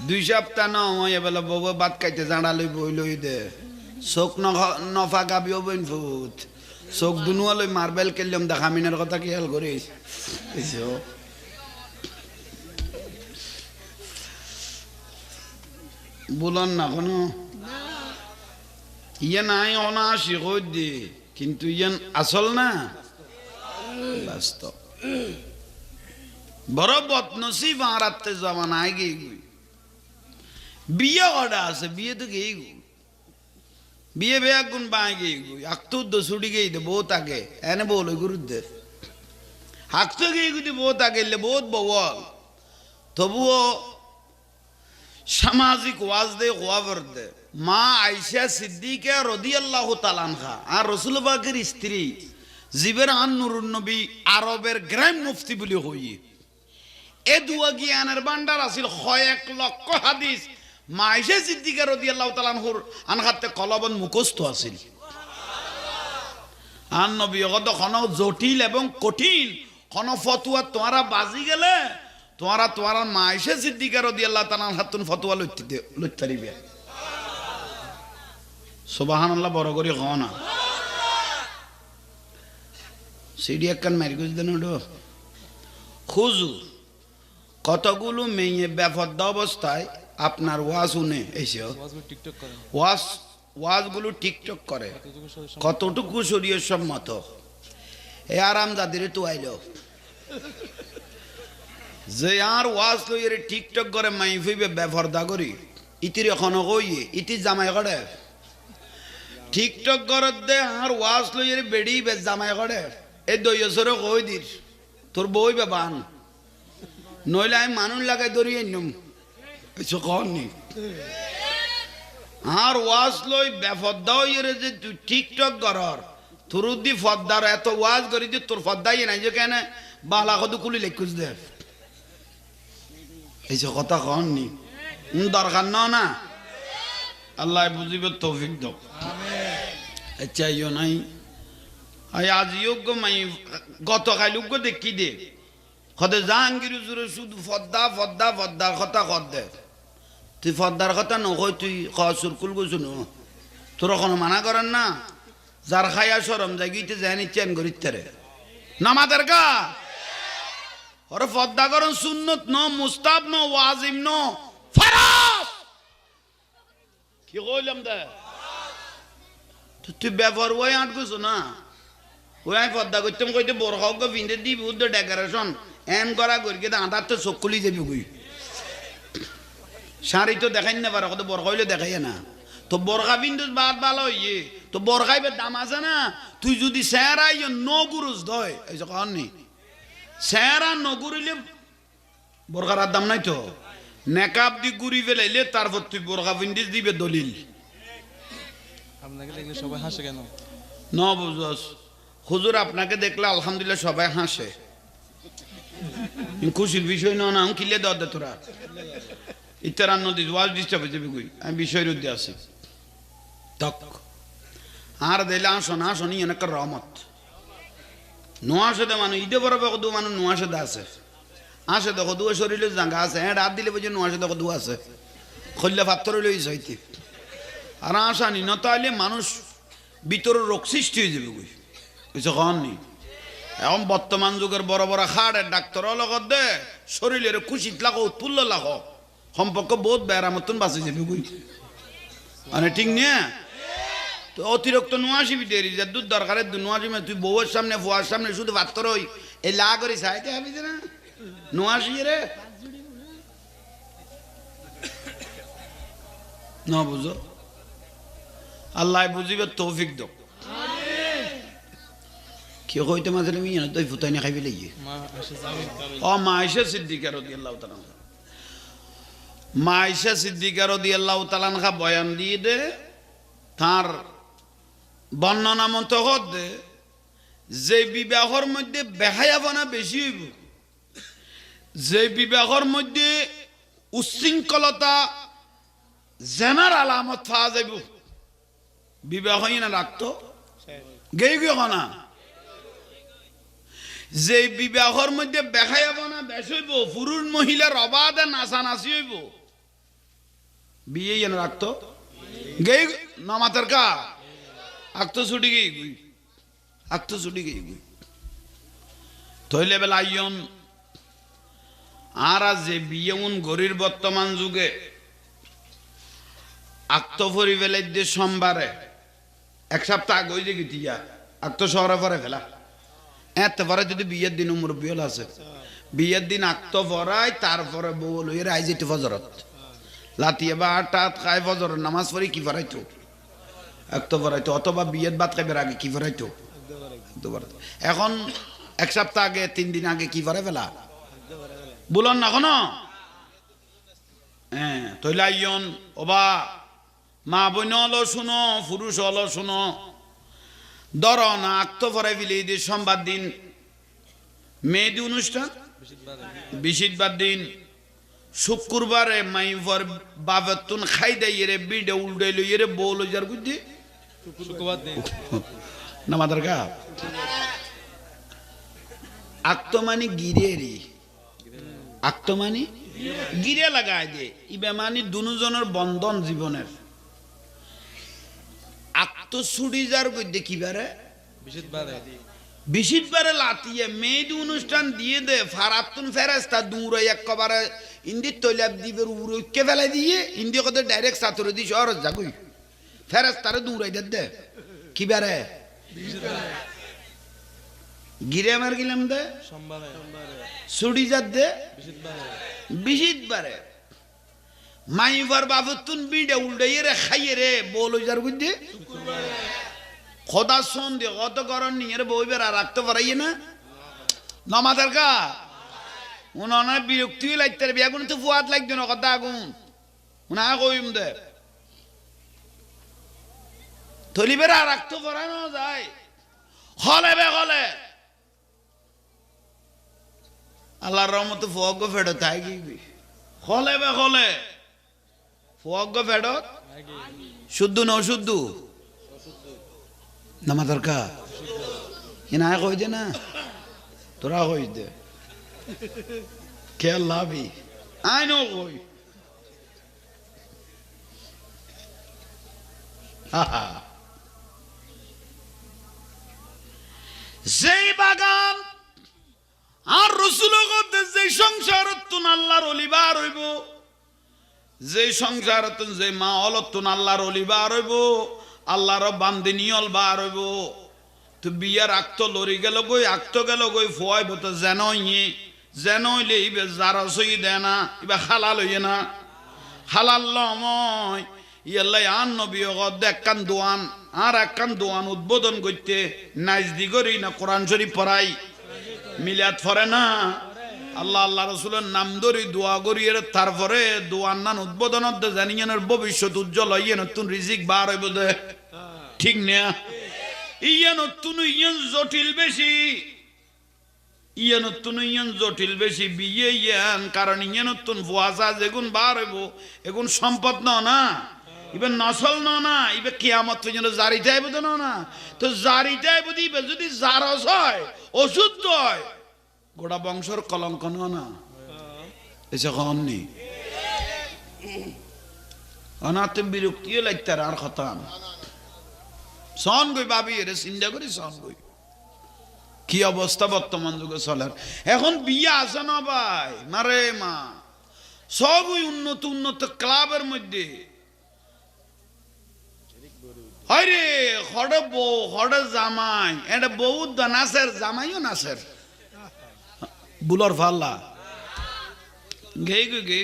দুই সপ্তাহ নয় এবেলা বউ ভাত খাইতে জাঁড়া লই বই লই দে চোখ নফা গাবিও বইন ফুট চোখ দুনুয়া লই মার্বেল খেললাম দে খামিনের কথা খেয়াল করিস বলন না কোনো ইয়ে নাই অনাশি কই দে কিন্তু ইয়ান আসল না বাস্তব বড় বদনসিব আর আত্মে জমানায় গিয়ে বিয়ে কটা আছে বিয়ে তো গেই বিয়ে বেয়া গুণ বাঁ গিয়ে আক্তুদ্দ ছুটি গেই দে বহুত আগে এনে বল ওই গুরুদের হাকতো গিয়ে গুদি বহুত আগে বহুত বল তবুও সামাজিক ওয়াজ দে খোয়াবর দে মা আয়েশা সিদ্দিকা রাদিয়াল্লাহু তাআলা আনহা আর রাসূল পাকের স্ত্রী জিবের আন নুরুন নবী আরবের গ্রাম মুফতি বলি হই এ দুয়া জ্ঞানের ভান্ডার আছিল 1 লক্ষ হাদিস মা আয়েশা সিদ্দিকা রাদিয়াল্লাহু তাআলা আনহাতে কলবন মুখস্থ আছিল আর নবী কত কোন জটিল এবং কঠিন কোন ফতোয়া তোমরা বাজি গেলে তোমরা মা আয়েশা সিদ্দিকা রাদিয়াল্লাহু তাআলা হাতুন ফতোয়া লইতে দিবে সুবহানাল্লাহ বড় করে কও না সিডি একখান মারি গুজ দেন ওডো হুজুর কতগুলো মেয়ে বেপরদা অবস্থায় আপনার ওয়াজ শুনে এসে ওয়াজগুলো টিকটক করে কতটুকু শরীয়ত সম্মত এ আরাম যাদের তো আইলো যে আর ওয়াজ লইরে টিকটক করে মাই ফইবে বেপরদা করি ইতির এখন কইয়ে ইতি জামাই করে টিকটক করত দে আর ওয়াজ লইরে বেড়ি বে জামাই করে এই দইসরে কই দিস তোর বই বেবান নইলে আমি মানুষ লাগাই ধরিয়ে নিম কিছু কননি আর ওয়াজ লই বেফদ্দা হইরে যে তুই টিকটক করর তোর দি ফদ্দার এত ওয়াজ করি যে তোর ফদ্দাই নাই যে কেন বালা কত কুলি লেখুস দে এইসব কথা কননি দরকার না আল্লাহ বুঝিবে তৌফিক দাও চাইও নাই আজ যোগ্য মাই গতকাল যোগ্য দেখি দে কদে জাহাঙ্গীর হুজুরে শুধু ফদ্দা ফদ্দা ফদ্দার কথা কর দে তুই ফদ্দার কথা নকই তুই সুরকুল গুছুন তোর কোনো মানা করেন না যার খাইয়া সরম জায়গিতে যায়নি চেন করিতে রে নামাদের গা ওরে ফদ্দা করন সুন্নত ন মুস্তাব ন ওয়াজিব ন ফরজ কি কইলাম দে তুই ব্যবহার ওই আট গুছো না ওই আমি পদ্মা করতাম কইতে বরখাও পিঁধে দিবি উদ্দ ডেকোরেশন এন করা করি কিন্তু আধার তো চোখ খুলি যাবি কই শাড়ি তো দেখাই না পারে কত বরখা হইলে দেখাই না তো বরখা বিন্দু বাদ ভালো হইয়ে তো বরখাইবে দাম আছে না তুই যদি চেহারা নগুরুস দয় এই যে কন নি চেহারা নগুরিলে বরখার দাম নাই তো নেকাব দি গুড়ি ফেলাইলে তারপর তুই বরখা বিন্দিস দিবে দলিল আপনাকে দেখলে সবাই হাসে কেন ন বুঝস হুজুর আপনাকে দেখলে আলহামদুলিল্লাহ সবাই হাসে খুশির বিষয় না না কিলে দেওয়া দে তোরা ইতারান্ন দিস ওয়াজ ডিস্টার্ব হয়ে যাবে কই আমি বিষয়ের উদ্দে আছি তক আর দিলে আসন আসনি অনেক রহমত নোয়া সাথে মানে ঈদে বরাবর কদু মানে নোয়া সাথে আছে আসে দেখো দু শরীরে জাঙ্গা আছে হ্যাঁ রাত দিলে বুঝে নোয়া সাথে কদু আছে খল্লে পাত্র লইস হইতে আর আসানি না তাইলে মানুষ ভিতরে রোগ সৃষ্টি হয়ে যাবে কই কিছু কন নি এখন বর্তমান যুগের বড় বড় খাড়ের ডাক্তারও লগত দে শরীরের খুশিত লাগো উৎফুল্ল লাগো সম্পর্ক বহুত বেড়া মতন বাঁচে যাবে কই মানে ঠিক নিয়ে তো অতিরিক্ত নোয়াশিবি দেরি যে দুধ দরকারের নোয়াশিমে তুই বউয়ের সামনে ফুয়ার সামনে শুধু পাত্র হই এই লা করে চাইতে হবে যে না নোয়াশি রে না বুঝো আল্লাহ বুঝিবে তৌফিক দাও কি কইতে মাঝে আমি না তুই ফুটাই না খাইবে লাগি ও মা আয়েশা সিদ্দিকা রাদিয়াল্লাহু তাআলা মা আয়েশা সিদ্দিকা রাদিয়াল্লাহু তাআলা আনহা বয়ান দিয়ে দে তার বর্ণনা মত হতে যে বিবাহের মধ্যে বেহায়াপনা বেশি হইব যে বিবাহের মধ্যে উশৃঙ্খলতা জেনার আলামত পাওয়া যাইব বিবাহ না রাখতো গেই গিয়ে না যে বিবাহের মধ্যে বেহায়াপনা বেশি হইব পুরুষ মহিলার অবাধে নাচানাচি হইব বিয়ে না রাখতো গেই নামাতের কা আক্তো ছুটি গেই গুই আক্তো ছুটি গেই গুই তৈলে বেলা আইয়ন আর যে বিয়ে উন গরির বর্তমান যুগে আক্ত ফরি ফেলে দিয়ে সোমবারে এক সপ্তাহ আগে হয়ে যে গিয়া আক্ত শহরে পরে ফেলা এত পরে যদি বিয়ের দিন মুরব্বী হল আছে বিয়ের দিন আক্ত পড়ায় তারপরে বউ লইয়ে রাই যেতে ফজরত লাতিয়ে বা আটাত খায় ফজর নামাজ পড়ি কি ফরাইতো আক্ত ফরাইতো অথবা বিয়ের বাদ খাইবার আগে কি ফরাইতো এখন এক সপ্তাহ আগে 3 দিন আগে কি ফরে ফেলা বলুন না কোনো হ্যাঁ তৈলা ইয়ন ওবা মা বোন হলো শুনো পুরুষ হলো শুনো ধর না আক্ত ফরাই ফেলে দিয়ে সোমবার দিন মেহেদি অনুষ্ঠান বিশিদবার দিন শুক্রবারে মাইফর বাবতুন খাই দেয় রে বিডে উল্টে লইয়ে রে বউ লই যার বুঝছি শুক্রবার দিন নামাদার গা আক্তমানি গিরে রে আক্তমানি গিরে লাগায় দে ইবে মানি দুজনের বন্ধন জীবনের আক্ত ছুটি যার কইতে কিবারে বিশিদবারে লাতিয়ে মেয়েদি অনুষ্ঠান দিয়ে দে ফারাতুন ফেরেস্তা দূর একবারে ইন্দি তৈলাব দিবের উড়কে ফেলে দিয়ে ইন্দি কত ডাইরেক্ট সাতরে দি শহর যাগুই ফেরেস্তারে দূর দে কিবারে গিরে আমার গিলাম দে ছুটি যার দে বিশিদবারে মাইবার বাবতুন বিডে উল্টাইয়ে রে খাইয়ে রে বল যার বুঝতে খোদা শোন দিয়ে কত গরম নিয়ে রে বইবার আর রাখতে পারাইয়ে না নমাদার কা উনার বিরক্তি লাগতে রে বেগুন তো ফুয়াদ লাগতো না কথা আগুন উনা কইম দে থলিবের আর রাখতে পারানো যায় হলে বে হলে আল্লাহর রহমতে ফুয়াগ্য ফেরত তাই গিয়ে হলে বে হলে ফুয়াগ্য ফেরত শুদ্ধ না অশুদ্ধ নামা দরকার এনা কই দে না তোরা কই দে কে লাভি আই নো কই যেই বাগান আর রসুল যে সংসারতুন আল্লাহর অলিবার হইব যে সংসারতুন যে মা অলতুন আল্লাহর অলিবার হইব আল্লাহর বান্দিনিয়ল বার হইব তো বিয়ার আক্ত লরি গেল গই আক্ত গেল গই ফুয়াইব তো যেন হইলে ইবে যারা সই দেয় না ইবা হালাল হইয়ে না হালাল লময় ইয়াল্লাই আন নবী একখান দোয়ান আর একখান দোয়ান উদ্বোধন করতে নাইজদি করি না কোরআন শরীফ পড়াই মিলাদ ফরে না আল্লাহ আল্লাহ রসুলের নাম ধরি দোয়া করি তারপরে দোয়ার নান উদ্বোধন জানিয়ানের ভবিষ্যৎ উজ্জ্বল হইয়ে নতুন রিজিক বার হইব দে ঠিক না ইয়া নতুন ইয়ান জটিল বেশি ইয়া নতুন ইয়ান জটিল বেশি বিয়ে ইয়ান কারণ ইয়া নতুন ফুয়াশা যেগুন বার হইব এগুন সম্পদ না ইবে নসল না ইবে কিয়ামত পর্যন্ত জারি যাইব তো না তো জারি যাইব দিবে যদি জারস হয় অশুদ্ধ হয় গোটা বংশর কলঙ্ক না এসে কননি অনাথ বিরক্তিও লাগতে আর খতাম সন গই ভাবি এর চিন্তা করি সন গই কি অবস্থা বর্তমান যুগে চলার এখন বিয়ে আছে না ভাই মারে মা সবই উন্নত ক্লাবের মধ্যে হরে হড়ে বউ হড়ে জামাই এটা বহুত নাচের জামাইও নাচের বুলর ফাল্লা গেই গই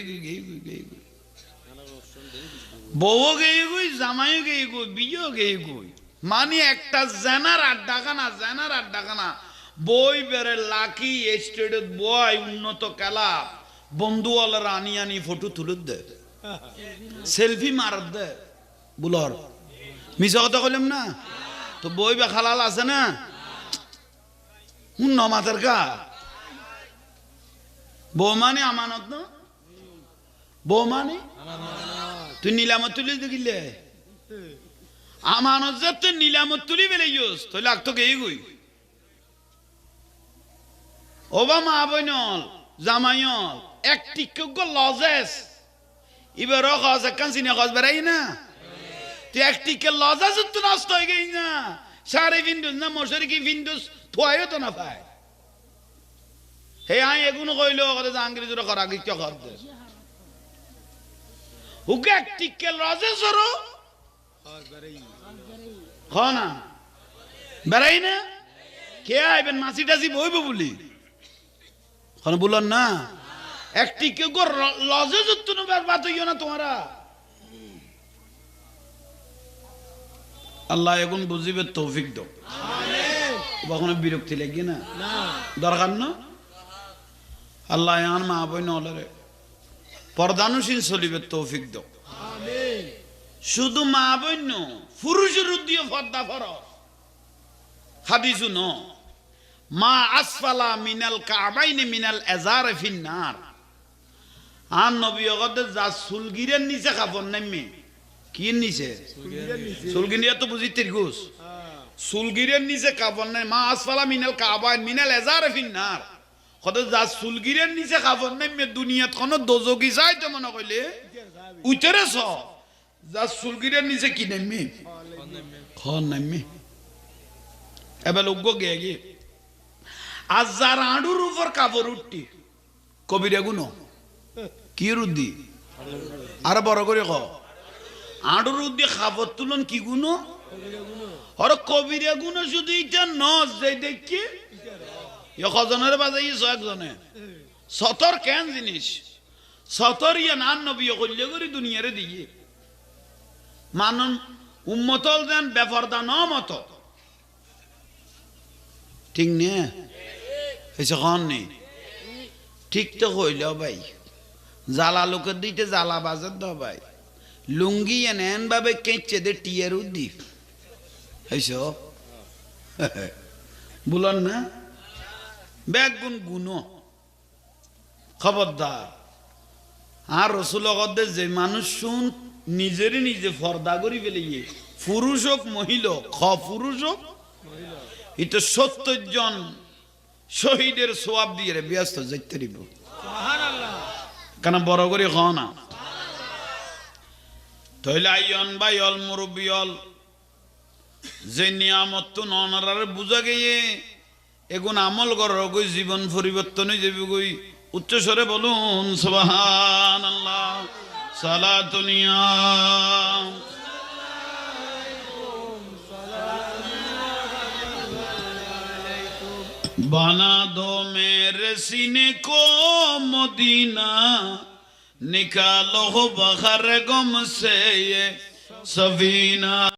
বউ গেই গই জামাইও গেই গই বিয়েও গেই গই মানে একটা জেনার আড্ডাখানা বই বেড়ে লাকি স্টেডত বয় উন্নত খেলা বন্ধুওয়ালারা আনি ফটো তুলে দে সেলফি মার দে বুলর মিশা কথা কইলাম না তো বই বা খালাল আছে না হুন নমাতের কা বউ মানে আমানত না বউ মানে তুই নিলামত তুলি দেখিলে আমানত যে তুই নিলামত তুলি বেলে ইউস তুই লাগতো গেই গই ওবা মা বইনল জামাইল এক টিক্য লজেস এবার খজ একখান চিনে খজ বেড়াই না তুই এক টিক্য লজেস তো নষ্ট হয়ে গেই না সারে ভিন্ডুস না মশারি কি ভিন্ডুস থুয়াইও তো না পায় হে আই এগুলো কইলো কথা জাহাঙ্গীর জোরে করা কি কর দে হুকে এক টিকে লজে সরো না বেড়াই না কে আইবেন মাসি টাসি বইব বলি বললেন না এক টিকে গো লজে যত বাত হইও না তোমারা আল্লাহ এখন বুঝিবে তৌফিক দাও কখনো বিরক্তি লাগি না দরকার না আল্লাহ আন মা বই নলরে পর্দানুশীল চলিবে তৌফিক দাও শুধু মা বই ন পুরুষের উদ্দিয়ে পর্দা ফরজ হাদিসু ন মা আসফালা মিনাল কাবাইনি মিনাল এজারে ফিন্নার আর নবী অগদে যা সুলগিরের নিচে কাপড় নামে কি নিচে সুলগিরিয়া তো বুঝি তিরগুস সুলগিরের নিচে কাপড় নাই মা আসফালা মিনাল কাবাইন মিনাল এজারে ফিন্নার কত যা সুলগিরের নিচে কাপড় নামে দুনিয়াত কোনো দোজকি যায় তো মনে কইলে উইতরে স যা সুলগিরের নিচে কি নামে খন নামে এবার উগ্গ গে গে আজ যার আড়ুর উপর কাপড় উঠতি কবিরা গুণ কি রুদ্দি আর বড় করে ক আড়ুর উদ্দি কাপড় তুলন কি গুণ আর কবিরা গুণ শুধু এটা নজ যে দেখি কজনের বাজাইছ একজনে সতর কেন জিনিস সতর ইয়া নান নবী কল্য করি দুনিয়ারে দিয়ে মানুষ উম্মতল দেন বেপরদা ন মত ঠিক নে হয়েছে কন নেই ঠিক তো হইল ভাই জ্বালা লোকের দিতে জ্বালা বাজার দ ভাই লুঙ্গি এন ভাবে কেঁচে দে টিয়ের উদ্দীপ হয়েছ বলন না ব্যাগ গুণ গুণ খবরদার আর রসুল যে মানুষ শুন নিজেরই নিজে ফর্দা করি ফেলে পুরুষ হোক মহিলা পুরুষ হোক এটা ৭০ জন শহীদের সোয়াব দিয়ে ব্যস্ত যাইতে দিব কেন বড় করে খ না তইলে আইয়ন ভাই অল মুরব্বী অল যে নিয়ামত তো ননারে বুঝা গিয়ে এগুন আমল করার গই জীবন পরিবর্তন হয়ে যাবে গই উচ্চস্বরে বলুন সুবহানাল্লাহ সালাতুনিয়া बना दो मेरे सीने को मदीना निकालो बखर गम से ये सफीना